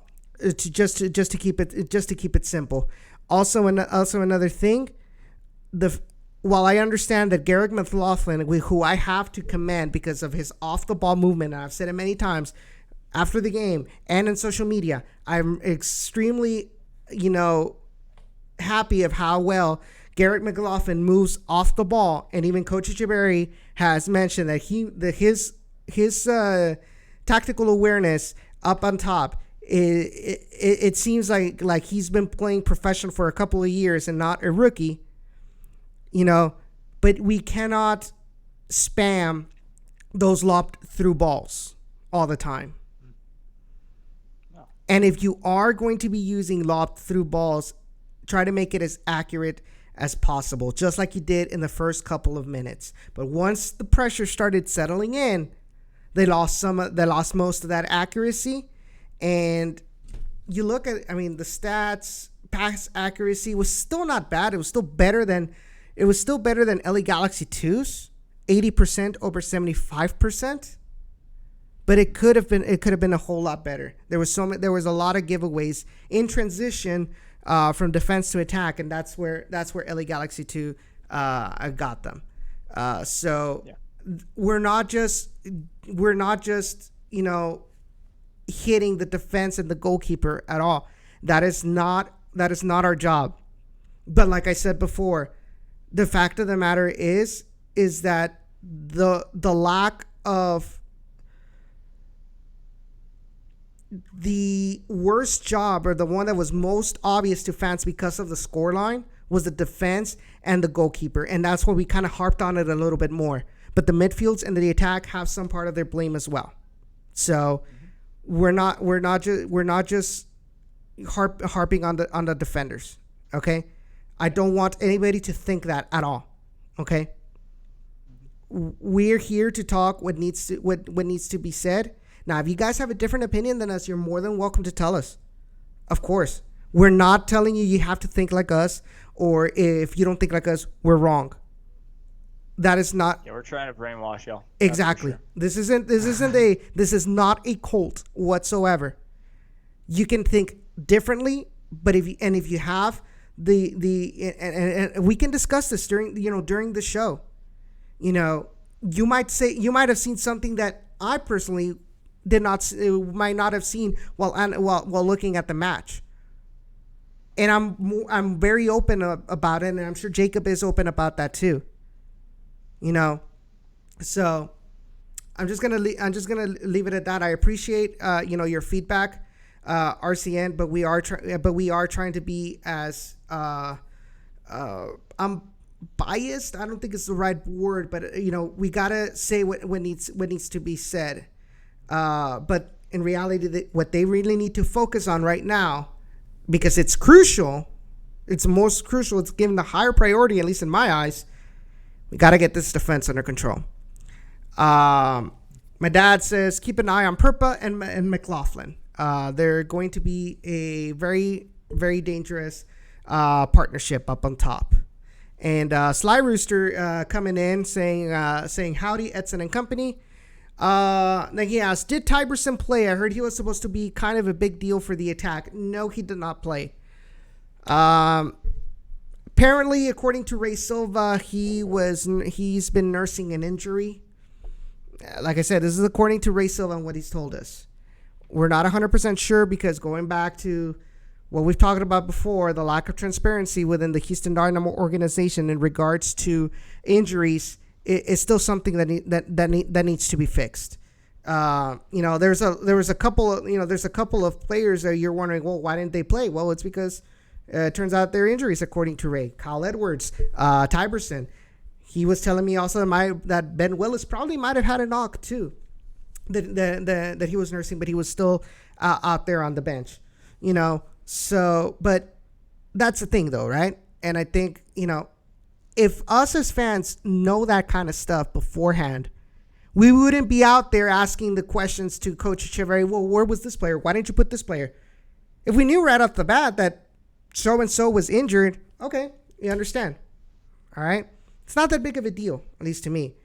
keep it simple. Also another thing, while I understand that Garrett McLaughlin, who I have to commend because of his off the ball movement, and I've said it many times after the game and in social media, I'm extremely happy of how well Garrett McLaughlin moves off the ball, and even Coach Echeverry has mentioned that his tactical awareness up on top. It seems like he's been playing professional for a couple of years and not a rookie, But we cannot spam those lobbed through balls all the time. No. And if you are going to be using lobbed through balls, try to make it as accurate as possible, just like you did in the first couple of minutes. But once the pressure started settling in, they lost most of that accuracy. And you look at, the stats, pass accuracy was still not bad. It was still better than LA Galaxy 2's 80% over 75%. But it could have been a whole lot better. There was a lot of giveaways in transition from defense to attack, and that's where LA Galaxy 2 got them. We're not just hitting the defense and the goalkeeper at all. That is not our job. But like I said before, the fact of the matter is that the lack of the worst job, or the one that was most obvious to fans because of the scoreline, was the defense and the goalkeeper, and that's why we kind of harped on it a little bit more. But the midfields and the attack have some part of their blame as well. So we're not just harping on the defenders. Okay, I don't want anybody to think that at all. Okay, we're here to talk what needs to be said. Now, if you guys have a different opinion than us, you're more than welcome to tell us. Of course, we're not telling you have to think like us, or if you don't think like us, we're wrong. That is not. Yeah, we're trying to brainwash y'all. Exactly. Sure. This is not a cult whatsoever. You can think differently, but if you have and we can discuss this during the show. You might have seen something that I personally might not have seen while looking at the match. And I'm very open about it, and I'm sure Jacob is open about that too. So I'm just gonna leave it at that. I appreciate your feedback, RCN, but we are trying to be as I'm biased. I don't think it's the right word, but we gotta say what needs to be said. But in reality, what they really need to focus on right now, because it's crucial, it's most crucial, it's given the higher priority, at least in my eyes. We got to get this defense under control. My dad says, keep an eye on Perpa and McLaughlin. They're going to be a very, very dangerous partnership up on top. And Sly Rooster coming in saying howdy, Edson and company. Then he asked, did Tyberson play? I heard he was supposed to be kind of a big deal for the attack. No, he did not play. Apparently, according to Ray Silva, he's been nursing an injury. Like I said, this is according to Ray Silva and what he's told us. We're not 100% sure because going back to what we've talked about before, the lack of transparency within the Houston Dynamo organization in regards to injuries is still something that needs to be fixed. There's a couple of players that you're wondering, well, why didn't they play? Well, it's because it turns out they're injuries, according to Ray. Kyle Edwards, Tyberson. He was telling me also that Ben Willis probably might have had a knock too, that he was nursing, but he was still out there on the bench. So, but that's the thing though, right? And I think, if us as fans know that kind of stuff beforehand, we wouldn't be out there asking the questions to Coach Echeverry, well, where was this player? Why didn't you put this player? If we knew right off the bat that so-and-so was injured, okay, you understand. All right? It's not that big of a deal, at least to me.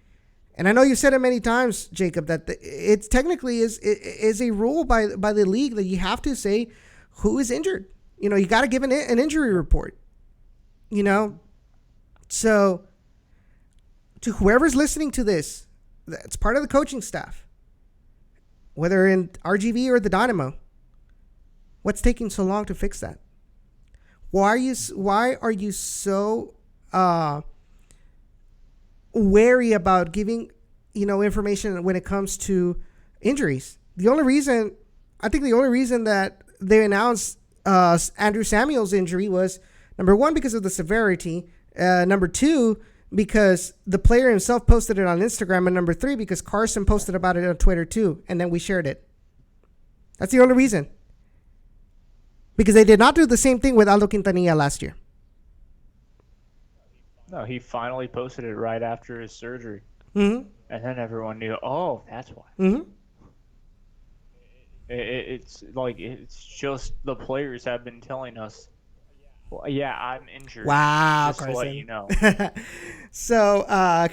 And I know you said it many times, Jacob, that it's technically is a rule by the league that you have to say who is injured. You got to give an injury report. So to whoever's listening to this, it's part of the coaching staff, whether in RGV or the Dynamo. What's taking so long to fix that? Why are you so wary about giving information when it comes to injuries? The only reason that they announced Andrew Samuel's injury was, number one, because of the severity, number two, because the player himself posted it on Instagram, and number three, because Carson posted about it on Twitter too, and then we shared it. That's the only reason. Because they did not do the same thing with Aldo Quintanilla last year. No, he finally posted it right after his surgery. Mm-hmm. And then everyone knew, oh, that's why. Mm-hmm. It's just the players have been telling us, well, yeah, I'm injured. Wow, just Carson. to let you know. So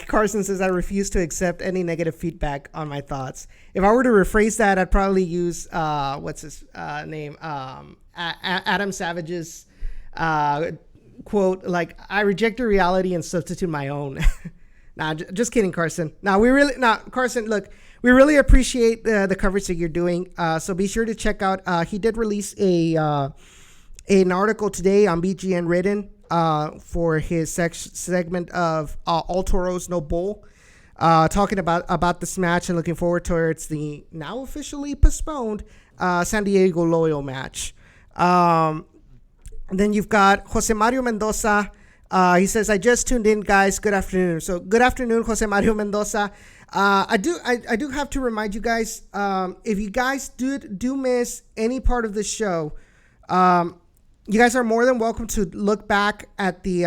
Carson says, I refuse to accept any negative feedback on my thoughts. If I were to rephrase that, I'd probably use, what's his name? Adam Savage's quote, like, I reject the reality and substitute my own. Nah, just kidding, Carson. Carson, look, we really appreciate the coverage that you're doing. So be sure to check out, he did release an article today on BGN Written for his segment of All Toros, No Bull, talking about this match and looking forward towards the now officially postponed San Diego Loyal match. And then you've got Jose Mario Mendoza. He says, I just tuned in, guys. Good afternoon. So good afternoon, Jose Mario Mendoza. I do have to remind you guys, if you guys do miss any part of the show, you guys are more than welcome to look back at the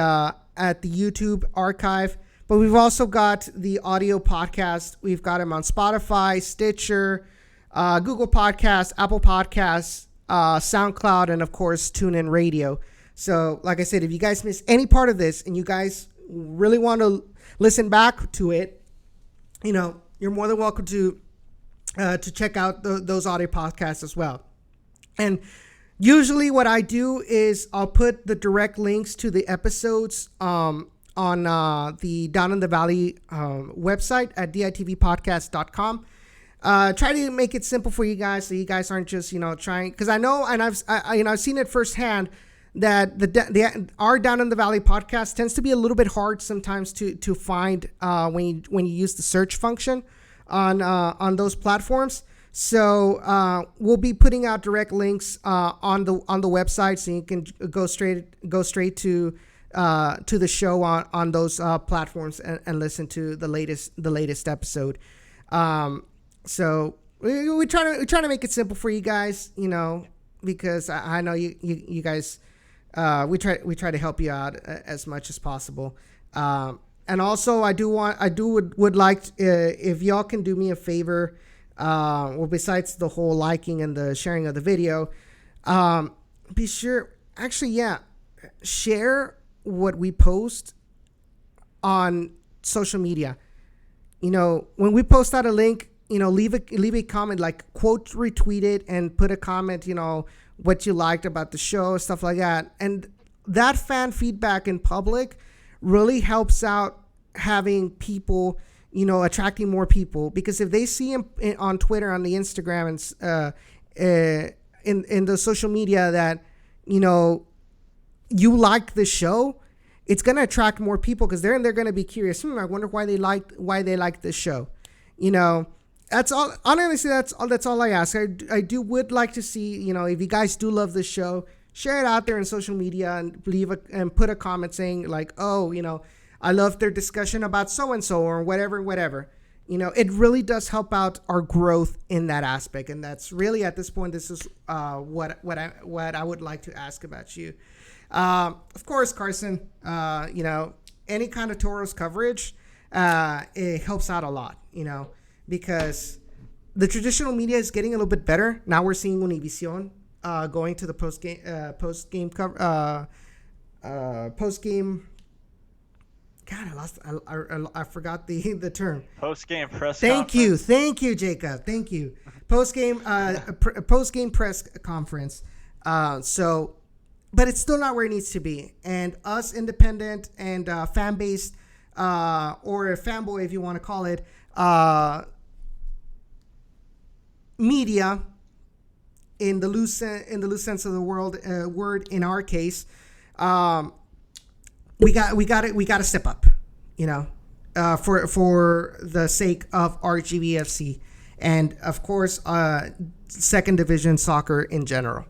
YouTube archive. But we've also got the audio podcast. We've got them on Spotify, Stitcher, Google Podcasts, Apple Podcasts, Soundcloud, and of course TuneIn Radio. So like I said, if you guys miss any part of this and you guys really want to listen back to it, you're more than welcome to check out those audio podcasts as well. And usually what I do is I'll put the direct links to the episodes on the Down in the Valley website at ditvpodcast.com. Try to make it simple for you guys so you guys aren't just, trying, because I know, and I've seen it firsthand, that our Down in the Valley podcast tends to be a little bit hard sometimes to find when you use the search function on those platforms. So we'll be putting out direct links on the website, so you can go straight to the show on those platforms and listen to the latest episode. So we try to make it simple for you guys, because I know you guys. We try to help you out as much as possible. And also would like if y'all can do me a favor. Well, besides the whole liking and the sharing of the video, be sure, share what we post on social media. When we post out a link, leave a comment, like quote, retweet it, and put a comment, what you liked about the show, stuff like that. And that fan feedback in public really helps out having people, attracting more people, because if they see him on Twitter, on the Instagram, and in the social media that you like the show, it's gonna attract more people, because they're gonna be curious. I wonder why they like this show. That's all. Honestly, that's all I ask. I would like to see, if you guys do love this show, share it out there in social media and and put a comment saying like, oh, I love their discussion about so and so or whatever. It really does help out our growth in that aspect, and that's really, at this point, this is what I would like to ask about you. Of course, Carson, any kind of Toros coverage, it helps out a lot, because the traditional media is getting a little bit better. Now we're seeing Univision going to the post game. God, I forgot the term. Post game press. Thank you, Jacob. Thank you. Post game press conference. But it's still not where it needs to be. And us, independent and fan based, or a fanboy, if you want to call it, media, in the loose sense of the word, in our case, we got to step up, for the sake of RGVFC and, of course, second division soccer in general.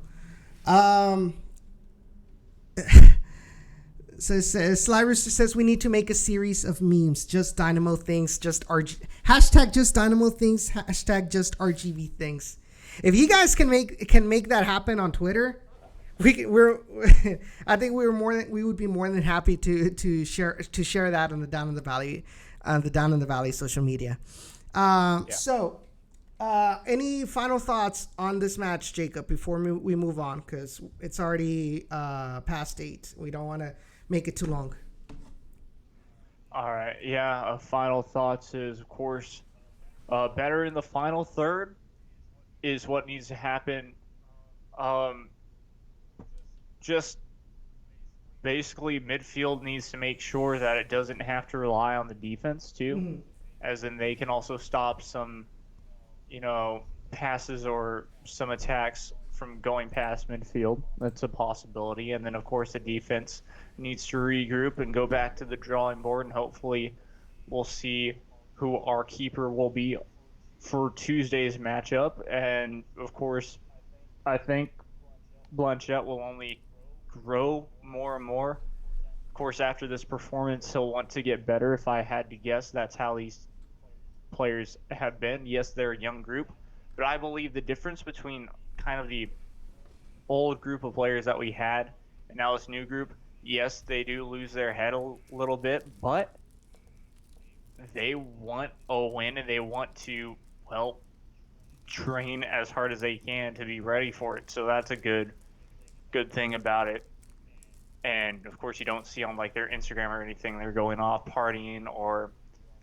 Sly Rooster says we need to make a series of memes. Just Dynamo things. Just hashtag just Dynamo things. Hashtag just RGV things. If you guys can make that happen on Twitter, I think we would be more than happy to share that on the Down in the Valley social media. So, any final thoughts on this match, Jacob, before we move on? Because it's already past 8. We don't want to make it too long. All right. Yeah. Final thoughts is, of course, better in the final third is what needs to happen. Just basically midfield needs to make sure that it doesn't have to rely on the defense too, as in they can also stop some, passes or some attacks from going past midfield. That's a possibility. And then, of course, the defense needs to regroup and go back to the drawing board, and hopefully we'll see who our keeper will be for Tuesday's matchup. And, of course, I think Blanchette will only grow more and more. Of course, after this performance, he'll want to get better. If I had to guess, that's how these players have been. Yes, they're a young group, but I believe the difference between kind of the old group of players that we had and now this new group, yes, they do lose their head a little bit, but they want a win and they want to, train as hard as they can to be ready for it. So that's a good thing about it. And of course, you don't see on like their Instagram or anything they're going off partying or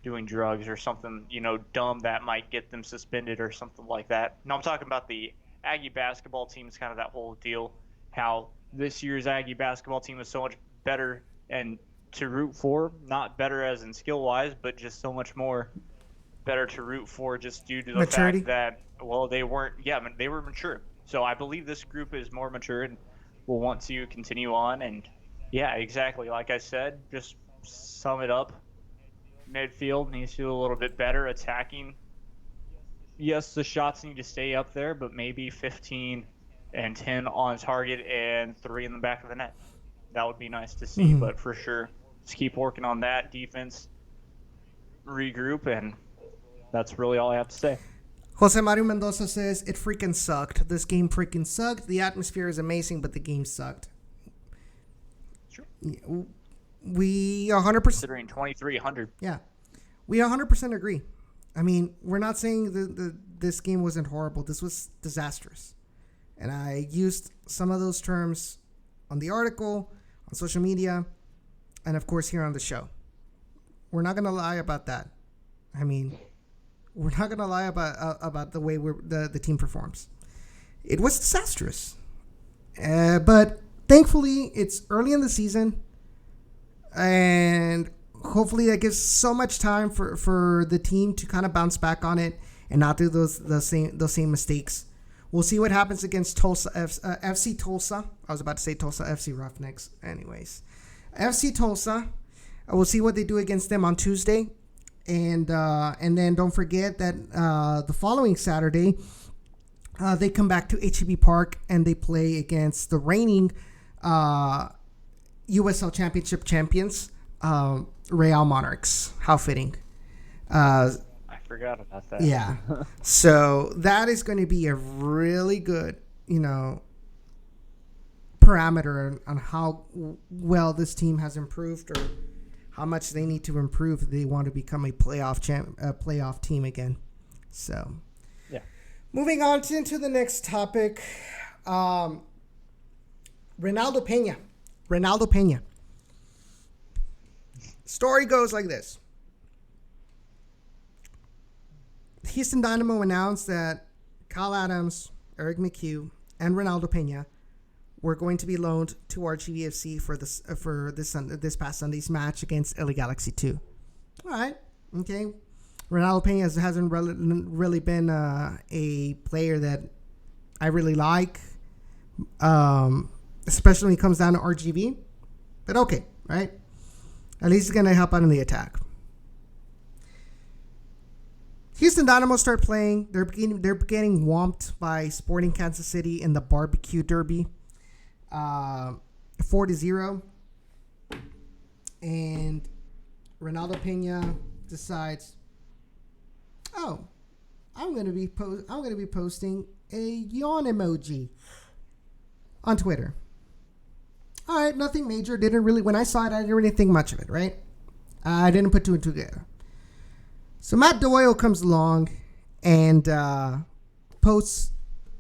doing drugs or something, dumb that might get them suspended or something like that. No, I'm talking about the Aggie basketball team. Is kind of that whole deal. How this year's Aggie basketball team is so much better and to root for, not better as in skill wise, but just so much more better to root for just due to the Maturity. fact that, well, they weren't, they were mature. So I believe this group is more mature and will want to continue on. And yeah, exactly. Like I said, just sum it up. Midfield needs to do a little bit better attacking. Yes, the shots need to stay up there, but maybe 15 and 10 on target and 3 in the back of the net. That would be nice to see, but for sure, just keep working on that defense, regroup, and that's really all I have to say. Jose Mario Mendoza says, it freaking sucked. This game freaking sucked. The atmosphere is amazing, but the game sucked. Sure. We 100%. Considering 2,300. Yeah. We 100% agree. I mean, we're not saying this game wasn't horrible. This was disastrous. And I used some of those terms on the article, on social media, and of course here on the show. We're not going to lie about that. I mean, we're not going to lie about the way the team performs. It was disastrous. But thankfully, it's early in the season. And hopefully that gives so much time for the team to kind of bounce back on it and not do those same mistakes. We'll see what happens against Tulsa FC Tulsa. I was about to say Tulsa FC Roughnecks. Anyways, FC Tulsa. We'll see what they do against them on Tuesday. And then don't forget that the following Saturday, they come back to HEB Park and they play against the reigning USL Championship champions, Real Monarchs. How fitting. I forgot about that. Yeah. So that is going to be a really good, parameter on how well this team has improved or how much they need to improve if they want to become a playoff team again. So, yeah. Moving on into the next topic, Ronaldo Peña. Story goes like this. Houston Dynamo announced that Kyle Adams, Eric McHugh, and Ronaldo Peña were going to be loaned to RGVFC for this past Sunday's match against LA Galaxy 2. All right, okay. Ronaldo Peña hasn't really been a player that I really like, especially when it comes down to RGV. But okay, right? At least he's going to help out in the attack. Houston Dynamo start playing. They're getting whomped by Sporting Kansas City in the barbecue derby, 4-0. And Ronaldo Peña decides, I'm gonna be posting a yawn emoji on Twitter. All right, nothing major. When I saw it, I didn't really think much of it. Right? I didn't put two and two together. So Matt Doyle comes along and posts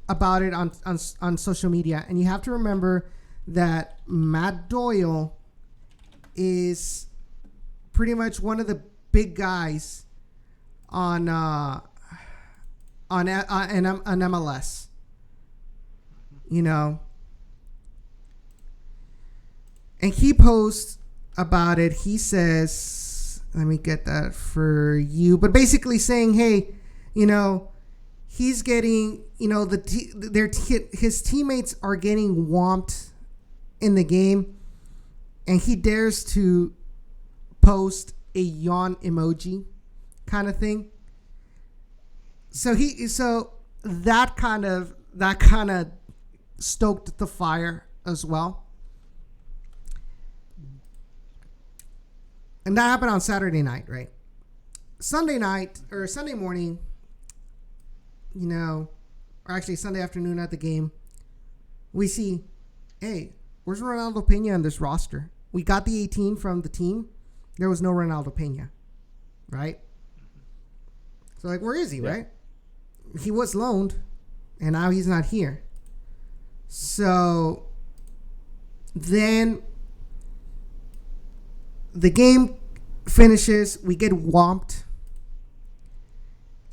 about it on social media. And you have to remember that Matt Doyle is pretty much one of the big guys on MLS. And he posts about it. He says, let me get that for you. But basically saying, hey, he's getting, his teammates are getting whomped in the game, and he dares to post a yawn emoji kind of thing. So that kind of stoked the fire as well. And that happened on Saturday night, right? Sunday morning, or actually Sunday afternoon at the game, we see, hey, where's Ronaldo Peña on this roster? We got the 18 from the team. There was no Ronaldo Peña, right? So, where is he, right? He was loaned, and now he's not here. So, then the game finishes. We get whomped.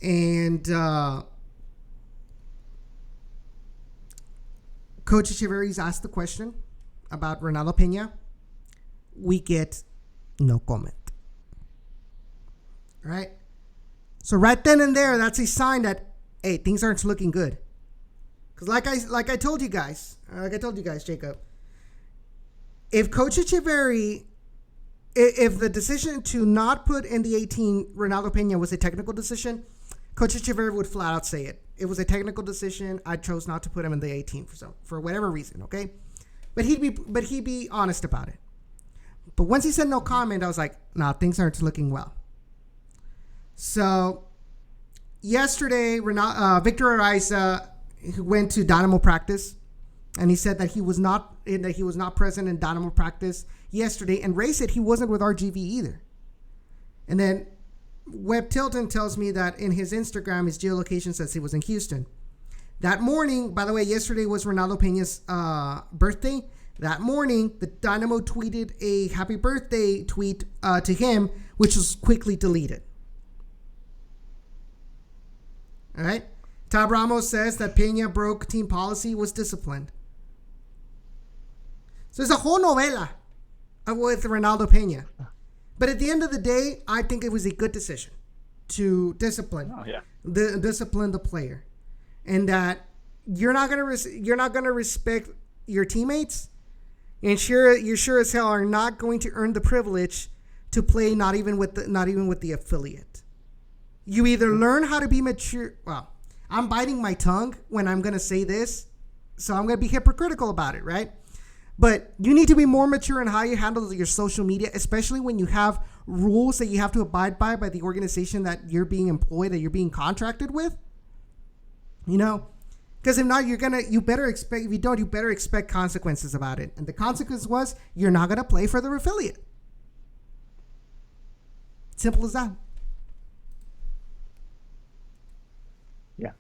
And Coach Echeverry's asked the question about Ronaldo Peña. We get no comment. All right? So right then and there, that's a sign that, hey, things aren't looking good. Because like I told you guys, Jacob, if Coach Echeverry, if the decision to not put in the 18 Ronaldo Peña was a technical decision, Coach Echeverry would flat out say it. It was a technical decision. I chose not to put him in the 18 for whatever reason, okay? But he'd be honest about it. But once he said no comment, I was like, nah, things aren't looking well. So yesterday, Victor Ariza went to Dynamo practice, and he said that he was not present in Dynamo practice yesterday. And Ray said he wasn't with RGV either. And then Webb Tilton tells me that in his Instagram, his geolocation says he was in Houston. That morning, by the way, yesterday was Ronaldo Peña's birthday. That morning, the Dynamo tweeted a happy birthday tweet to him, which was quickly deleted. All right? Tab Ramos says that Peña broke team policy, was disciplined. So there's a whole novela with Ronaldo Peña. But at the end of the day, I think it was a good decision to discipline the player, and that you're not gonna respect your teammates, and you sure as hell are not going to earn the privilege to play not even with the affiliate. You either learn how to be mature. Well, I'm biting my tongue when I'm gonna say this, so I'm gonna be hypocritical about it, right? But you need to be more mature in how you handle your social media, especially when you have rules that you have to abide by the organization that you're being employed, that you're being contracted with. You know, because if not, you better expect consequences about it. And the consequence was you're not gonna play for the affiliate. Simple as that. Yeah.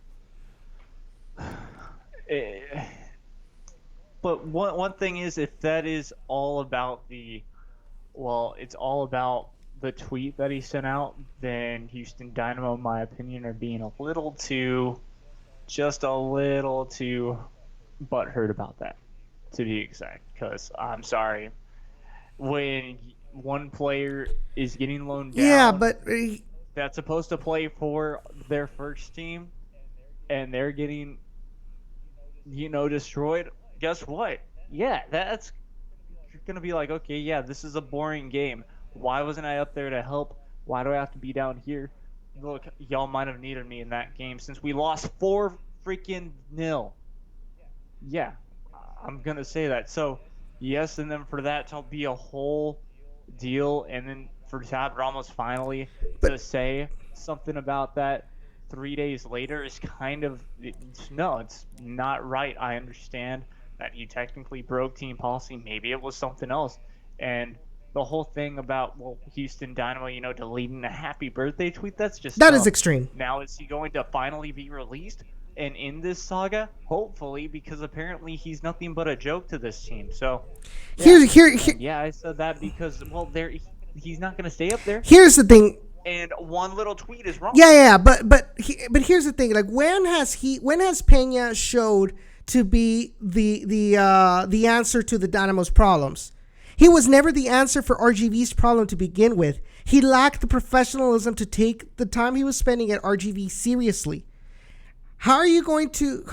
But one thing is, if that is all about it's all about the tweet that he sent out, then Houston Dynamo, in my opinion, are being just a little too butthurt about that, to be exact. Because I'm sorry, when one player is getting loaned down, that's supposed to play for their first team, and they're getting, destroyed. Guess what? Yeah, you're going to be like, okay, yeah, this is a boring game. Why wasn't I up there to help? Why do I have to be down here? Look, y'all might have needed me in that game since we lost 4-0. Yeah, I'm going to say that. So, yes, and then for that to be a whole deal, and then for Tab Ramos finally to say something about that 3 days later is it's not right. I understand that he technically broke team policy. Maybe it was something else. And the whole thing about, Houston Dynamo, deleting a happy birthday tweet, that is extreme. Now is he going to finally be released and in this saga? Hopefully, because apparently he's nothing but a joke to this team. So, yeah, I said that because, he's not going to stay up there. Here's the thing. And one little tweet is wrong. Yeah, but here's the thing. Like, when has Peña showed to be the answer to the Dynamo's problems? He was never the answer for RGV's problem to begin with. He lacked the professionalism to take the time he was spending at RGV seriously. How are you going to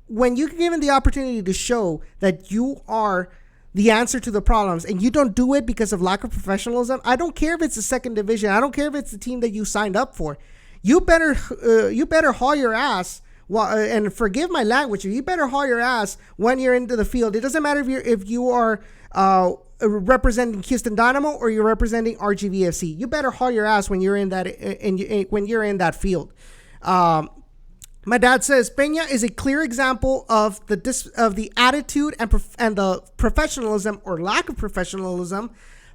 when you're given the opportunity to show that you are the answer to the problems and you don't do it because of lack of professionalism? I don't care if it's the second division. I don't care if it's the team that you signed up for. You better haul your ass. And forgive my language, you better haul your ass when you're into the field. It doesn't matter if you are representing Houston Dynamo or you're representing RGVFC. You better haul your ass when you're in that field. My dad says Peña is a clear example of the attitude and the professionalism or lack of professionalism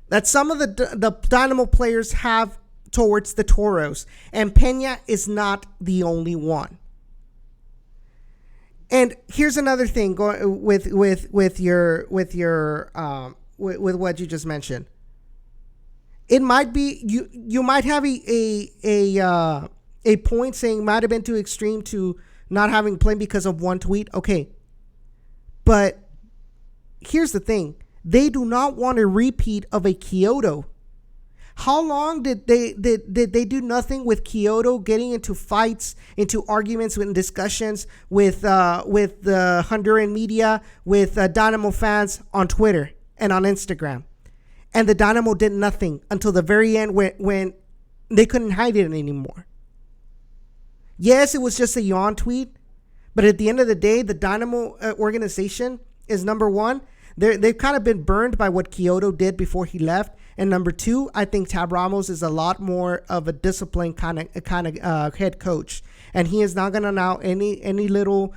that some of the Dynamo players have towards the Toros, and Peña is not the only one. And here's another thing with what you just mentioned. it might be you might have a point saying might have been too extreme to not having played because of one tweet. Okay, but here's the thing: they do not want a repeat of a Kyoto. How long did they do nothing with Kyoto, getting into fights, into arguments and discussions with the Honduran media, with Dynamo fans on Twitter and on Instagram, and the Dynamo did nothing until the very end when they couldn't hide it anymore. Yes, it was just a yawn tweet, but at the end of the day, the Dynamo organization is number one. They've kind of been burned by what Kyoto did before he left. And number two, I think Tab Ramos is a lot more of a disciplined kind of head coach, and he is not going to allow any little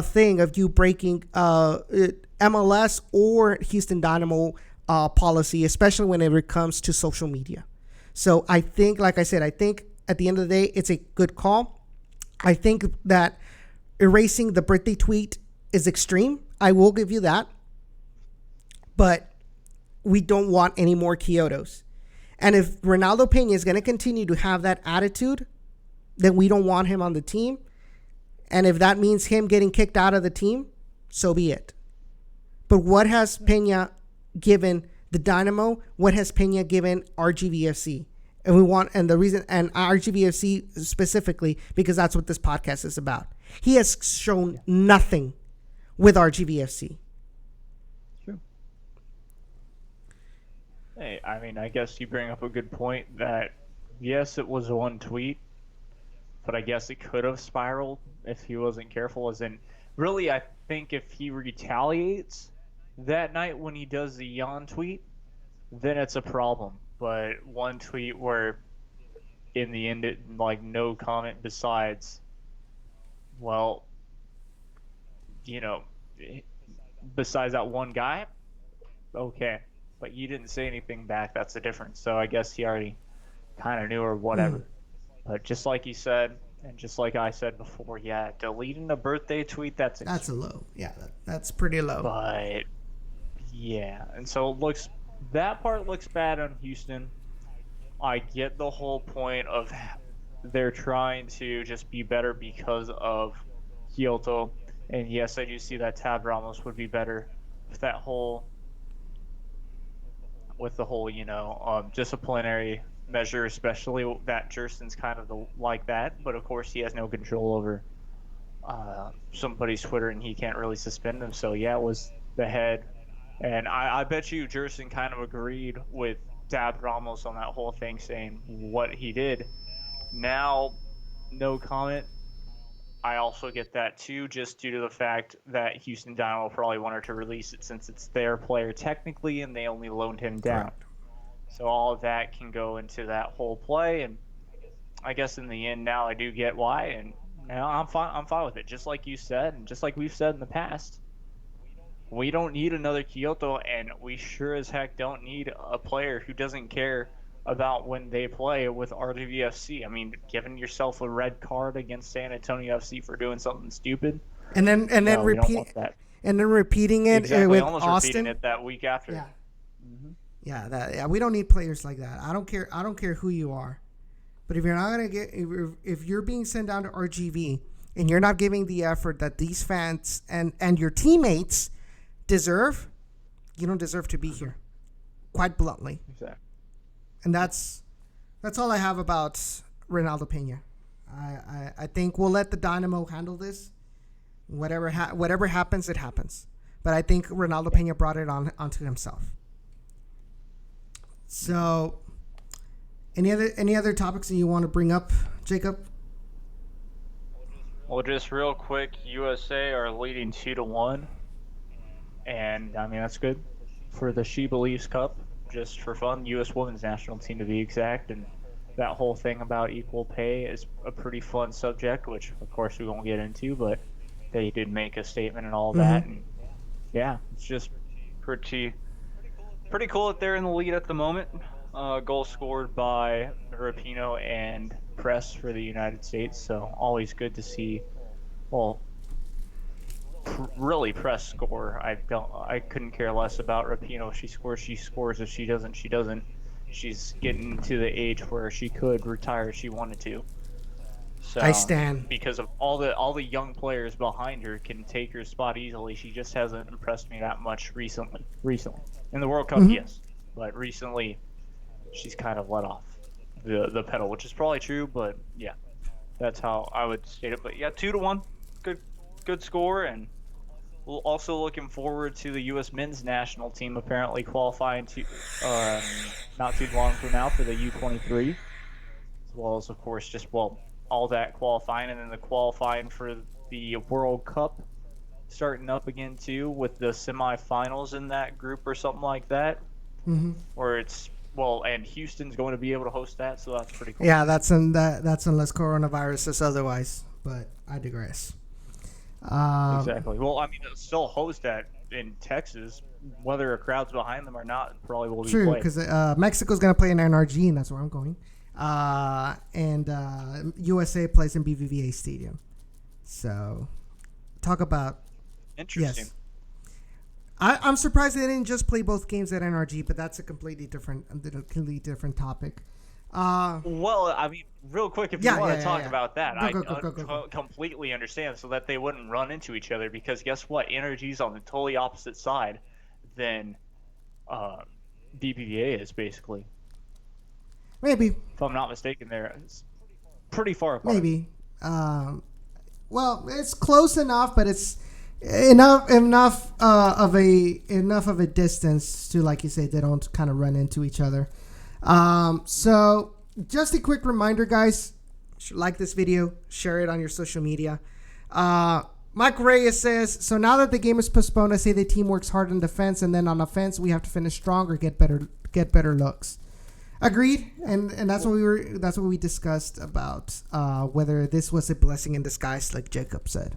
thing of you breaking MLS or Houston Dynamo policy, especially when it comes to social media. So I think, like I said, I think at the end of the day, it's a good call. I think that erasing the birthday tweet is extreme. I will give you that, but we don't want any more Kyotos. And if Ronaldo Peña is going to continue to have that attitude, then we don't want him on the team. And if that means him getting kicked out of the team, so be it. But what has Peña given the Dynamo? What has Peña given RGVFC? And the reason, and RGVFC specifically, because that's what this podcast is about. He has shown nothing with RGVFC. Hey, I mean, I guess you bring up a good point that, yes, it was one tweet, but I guess it could have spiraled if he wasn't careful. As in, really, I think if he retaliates that night when he does the yawn tweet, then it's a problem. But one tweet where, in the end, no comment besides, well, besides that one guy, okay. But you didn't say anything back. That's the difference. So I guess he already kind of knew or whatever. But just like you said, and just like I said before, yeah, deleting a birthday tweet, that's a low. Yeah, that's pretty low. But, yeah. And so that part looks bad on Houston. I get the whole point of they're trying to just be better because of Kyoto. And yes, I do see that Tab Ramos would be better with that whole... disciplinary measure, especially that Jersen's kind of like that. But of course, he has no control over somebody's Twitter, and he can't really suspend them. So yeah, it was the head, and I bet you Jersen kind of agreed with Tab Ramos on that whole thing, saying what he did. Now, no comment. I also get that too, just due to the fact that Houston Dynamo probably wanted to release it since it's their player technically, and they only loaned him down. Correct. So all of that can go into that whole play, and I guess in the end now I do get why, and now I'm fine with it. Just like you said, and just like we've said in the past, we don't need another Kyoto, and we sure as heck don't need a player who doesn't care about when they play with RGVFC. I mean, giving yourself a red card against San Antonio FC for doing something stupid, and then repeating it exactly, with almost Austin. Repeating it that week after. Yeah. Yeah, we don't need players like that. I don't care who you are, but if you're not gonna if you're being sent down to RGV and you're not giving the effort that these fans and your teammates deserve, you don't deserve to be here. Quite bluntly. Exactly. And that's all I have about Ronaldo Peña. I think we'll let the Dynamo handle this. Whatever happens, it happens. But I think Ronaldo Peña brought it onto himself. So, any other topics that you want to bring up, Jacob? Well, just real quick, USA are leading 2-1, and I mean that's good for the She Believes Cup. Just for fun, U.S. women's national team to be exact, and that whole thing about equal pay is a pretty fun subject, which of course we won't get into, but they did make a statement and all that, and yeah, it's just pretty cool that they're in the lead at the moment. Goal scored by Rapinoe and Press for the United States, so always good to see. Well, really Press score. I couldn't care less about Rapinoe. She scores. If she doesn't, she doesn't. she's getting to the age where she could retire if she wanted to. So, I stand. because of all the young players behind her can take her spot easily. She just hasn't impressed me that much recently. In the World Cup, yes, but recently she's kind of let off the pedal, which is probably true. But yeah, that's how I would state it. But yeah, 2-1, good score, and we're also looking forward to the U.S. men's national team apparently qualifying to not too long from now for the U23, as well as of course all that qualifying, and then the qualifying for the World Cup starting up again too, with the semifinals in that group or something like that. Where it's and Houston's going to be able to host that, so that's pretty cool. Yeah, that's unless coronavirus says otherwise, but I digress. Exactly. Well, I mean, they'll still host that in Texas, whether a crowd's behind them or not. Probably will be true, played. because Mexico's going to play in NRG, and that's where I'm going. And USA plays in BBVA Stadium. So, talk about interesting. Yes. I'm surprised they didn't just play both games at NRG, but that's a completely different topic. Well, I mean, real quick, if you want to talk about that, I completely understand, so that they wouldn't run into each other, because guess what? NRG's on the totally opposite side than BBVA is, basically. Maybe. If I'm not mistaken, it's pretty far apart. Maybe. Well, it's close enough, but it's enough of a distance to, like you say, they don't kind of run into each other. So just a quick reminder, guys, like this video, share it on your social media. Mike Reyes says, so now that the game is postponed, I say the team works hard in defense, and then on offense we have to finish stronger, get better looks. Agreed, and that's what we discussed about whether this was a blessing in disguise, like Jacob said.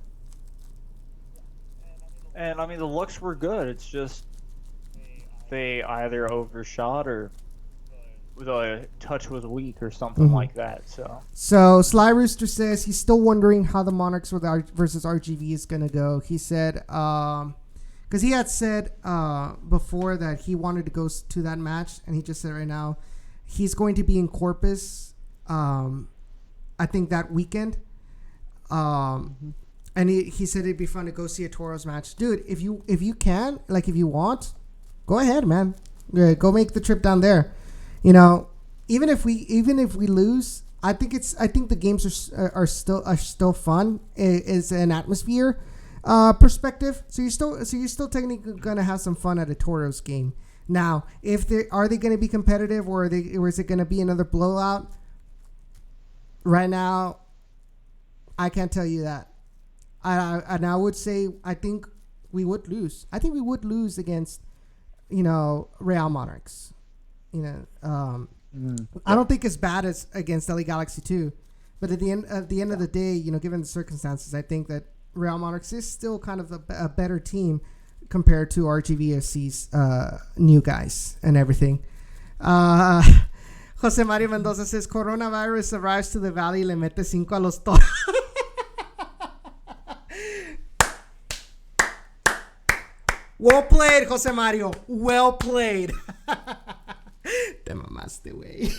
And I mean, the looks were good. It's just they either overshot or the touch was weak or something like that. So Sly Rooster says he's still wondering how the Monarchs versus RGV is gonna go. He said because he had said before that he wanted to go to that match, and he just said right now he's going to be in Corpus. I think that weekend. And he said it'd be fun to go see a Toros match. Dude, if you can, like if you want, go ahead, man. Go make the trip down there. You know, even if we lose, I think the games are still fun. It's an atmosphere perspective. So you're still technically gonna have some fun at a Toros game. Now, are they gonna be competitive, or is it gonna be another blowout? Right now, I can't tell you that. And I would say I think we would lose. I think we would lose against, Real Monarchs. I don't think as bad as against LA Galaxy 2, but at the end of the day, given the circumstances, I think that Real Monarchs is still kind of a better team compared to RGVFC's new guys and everything. Jose Mario Mendoza says coronavirus arrives to the valley y le mete 5 a los Toros. Well played, Jose Mario. Well played. Te mamaste, güey.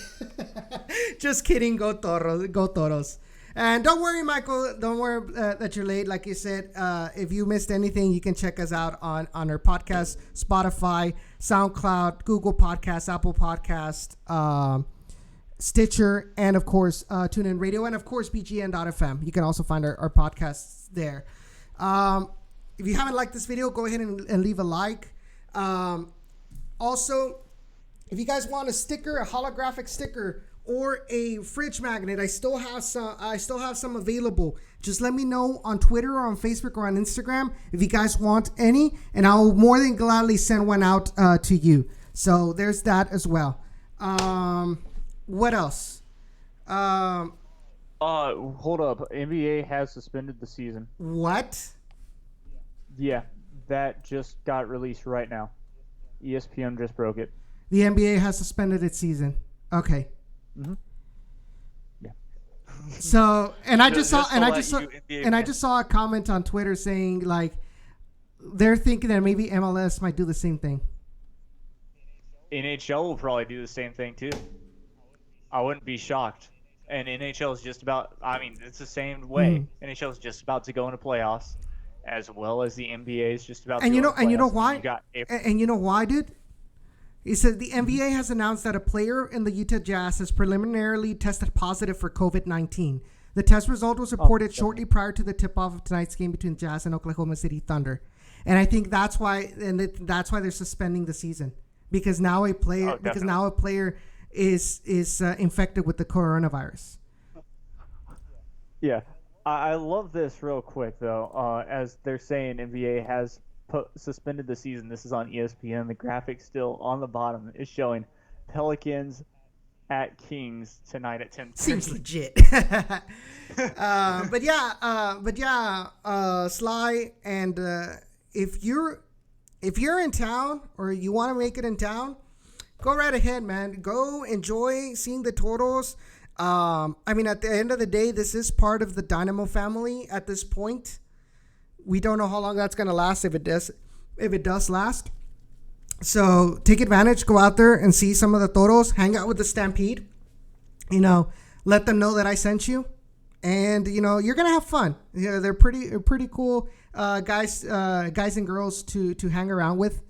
Just kidding. Go Toros. Go Toros. And don't worry, Michael. Don't worry that you're late. Like you said, if you missed anything, you can check us out on our podcast, Spotify, SoundCloud, Google Podcasts, Apple Podcast, Stitcher, and of course, TuneIn Radio, and of course, BGN.FM. You can also find our podcasts there. If you haven't liked this video, go ahead and leave a like. Also, if you guys want a sticker, a holographic sticker, or a fridge magnet, I still have some available. Just let me know on Twitter or on Facebook or on Instagram if you guys want any, and I'll more than gladly send one out to you. So there's that as well. What else? Hold up. NBA has suspended the season. What? Yeah, that just got released right now. ESPN just broke it. The NBA has suspended its season. Okay. Mm-hmm. Yeah. So, and I just saw a comment on Twitter saying like they're thinking that maybe MLS might do the same thing. NHL will probably do the same thing too. I wouldn't be shocked. And NHL is just about, I mean, it's the same way. NHL is just about to go into playoffs, as well as the NBA is just about to go into playoffs. And you know I why? mean, And you know why, dude? He said the NBA has announced that a player in the Utah Jazz has preliminarily tested positive for COVID-19. The test result was reported shortly prior to the tip-off of tonight's game between Jazz and Oklahoma City Thunder. And I think that's why they're suspending the season, because now a player is infected with the coronavirus. Yeah, I love this real quick though. As they're saying, NBA has suspended the season. This is on ESPN. The graphic still on the bottom is showing Pelicans at Kings tonight at 10:30. Seems legit. But yeah, Sly, and if you're in town or you want to make it in town, go right ahead, man. Go enjoy seeing the Toros. I mean, at the end of the day, this is part of the Dynamo family at this point. We don't know how long that's going to last, if it does last. So take advantage, go out there and see some of the Toros, hang out with the Stampede. Let them know that I sent you, and you're gonna have fun. They're pretty cool guys and girls to hang around with.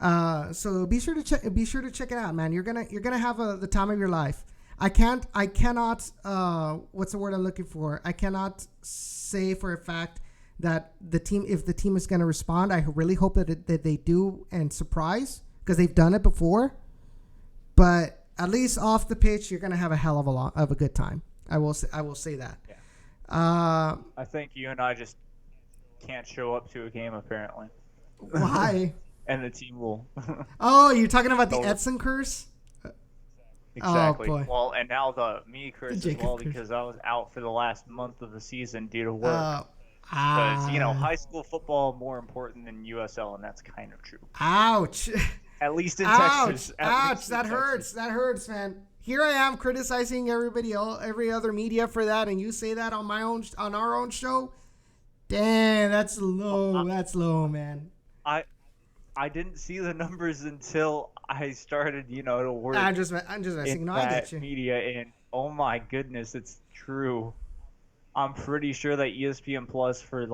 So be sure to check it out, man. You're gonna have the time of your life. I cannot what's the word I'm looking for? I cannot say for a fact that if the team is going to respond. I really hope that they do and surprise, because they've done it before. But at least off the pitch, you're going to have a hell of a good time. I will say that. Yeah. I think you and I just can't show up to a game, apparently. Why? And the team will. Oh, you're talking about the Edson curse? Exactly. Oh, boy. Well, and now the me curse as well, because I was out for the last month of the season due to work. Because, high school football more important than USL, and that's kind of true. Ouch. At least in Texas. Ouch. That hurts. That hurts, man. Here I am criticizing every other media for that, and you say that on our own show? Damn, that's low. That's low, man. I didn't see the numbers until I started, to work. I'm just messing. No, I get you. Media, and oh my goodness, it's true. I'm pretty sure that ESPN Plus for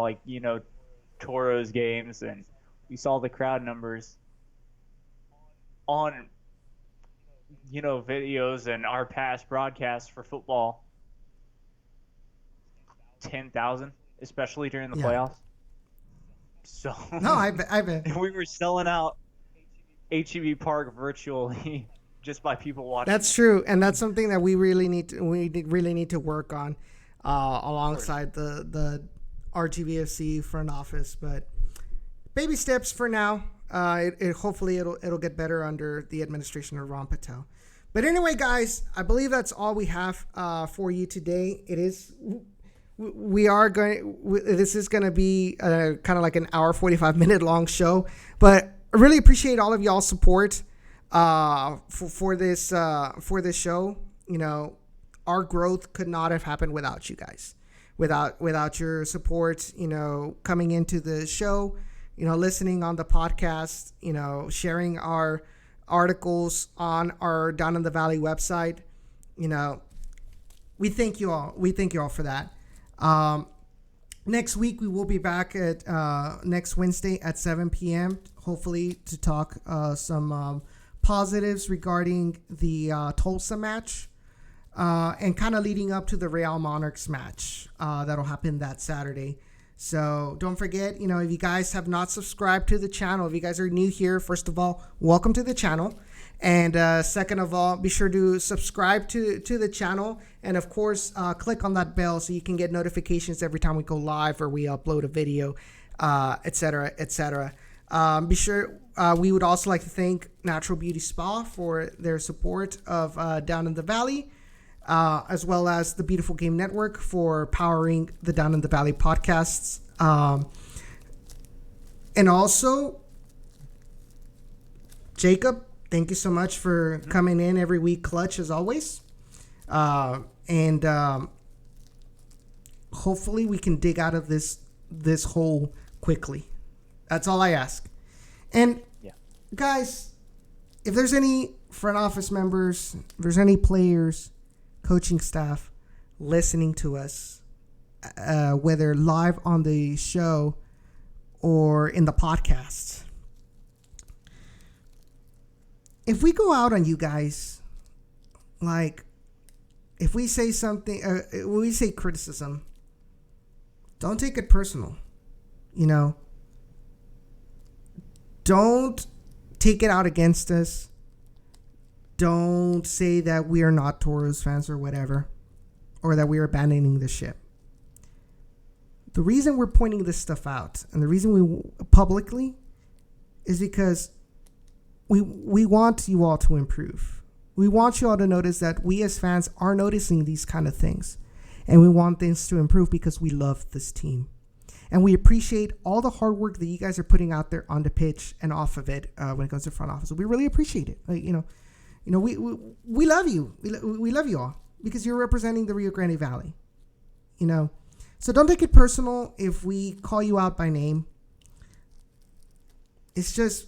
Toros games, and we saw the crowd numbers on videos and our past broadcasts for football. 10,000, especially during the playoffs. So no, I bet we were selling out HEB Park virtually just by people watching. That's true, and that's something that we really need to work on alongside the RGVFC front office. But baby steps for now. Hopefully it'll get better under the administration of Ron Patel. But anyway, guys, I believe that's all we have for you today. This is going to be kind of like an hour 45-minute long show, but I really appreciate all of y'all's support for this show. Our growth could not have happened without you guys, without your support, coming into the show, listening on the podcast, sharing our articles on our Down in the Valley website. We thank you all. We thank you all for that. Next week we will be back at next Wednesday at 7 p.m. hopefully to talk some positives regarding the Tulsa match and kind of leading up to the Real Monarchs match that'll happen that Saturday. So don't forget, if you guys have not subscribed to the channel, if you guys are new here, first of all, welcome to the channel. And second of all, be sure to subscribe to the channel. And of course, click on that bell so you can get notifications every time we go live or we upload a video, etc., etc. Be sure, we would also like to thank Natural Beauty Spa for their support of Down in the Valley, as well as the Beautiful Game Network for powering the Down in the Valley podcasts. And also, Jacob, thank you so much for coming in every week, clutch as always. And hopefully we can dig out of this hole quickly. That's all I ask. And guys, if there's any front office members, if there's any players, coaching staff listening to us, whether live on the show or in the podcast, if we go out on you guys, like, if we say something, we say criticism, don't take it personal. You know, don't take it out against us. Don't say that we are not Toros fans or whatever, or that we are abandoning the ship. The reason we're pointing this stuff out, and the reason we publicly, is because we want you all to improve. We want you all to notice that we as fans are noticing these kind of things. And we want things to improve because we love this team. And we appreciate all the hard work that you guys are putting out there on the pitch and off of it when it comes to front office. We really appreciate it. Like, we love you. We love you all because you're representing the Rio Grande Valley. You know, so don't take it personal if we call you out by name. It's just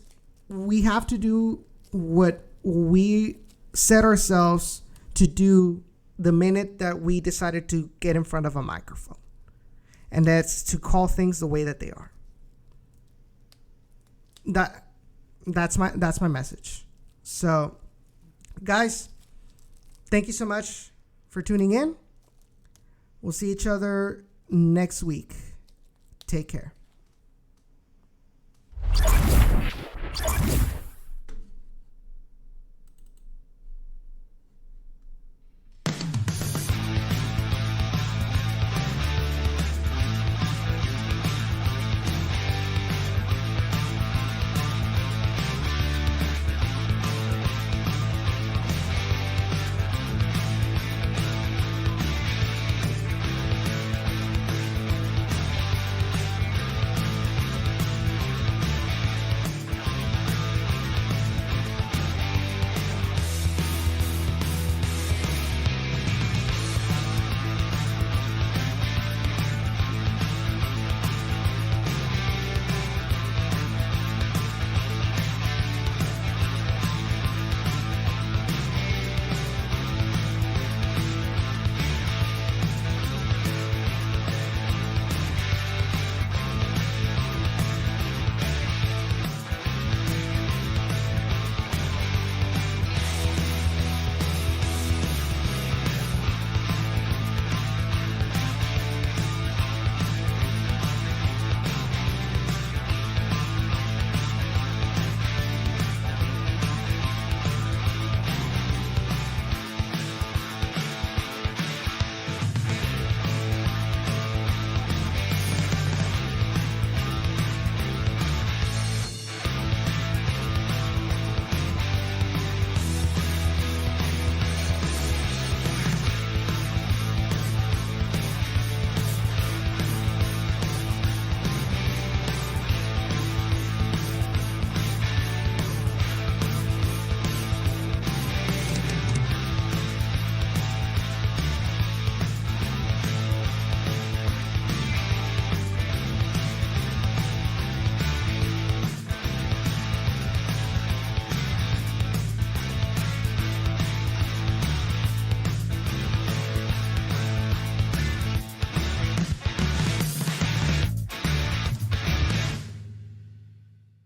we have to do what we set ourselves to do the minute that we decided to get in front of a microphone. And that's to call things the way that they are. That's my message. So, guys, thank you so much for tuning in. We'll see each other next week. Take care.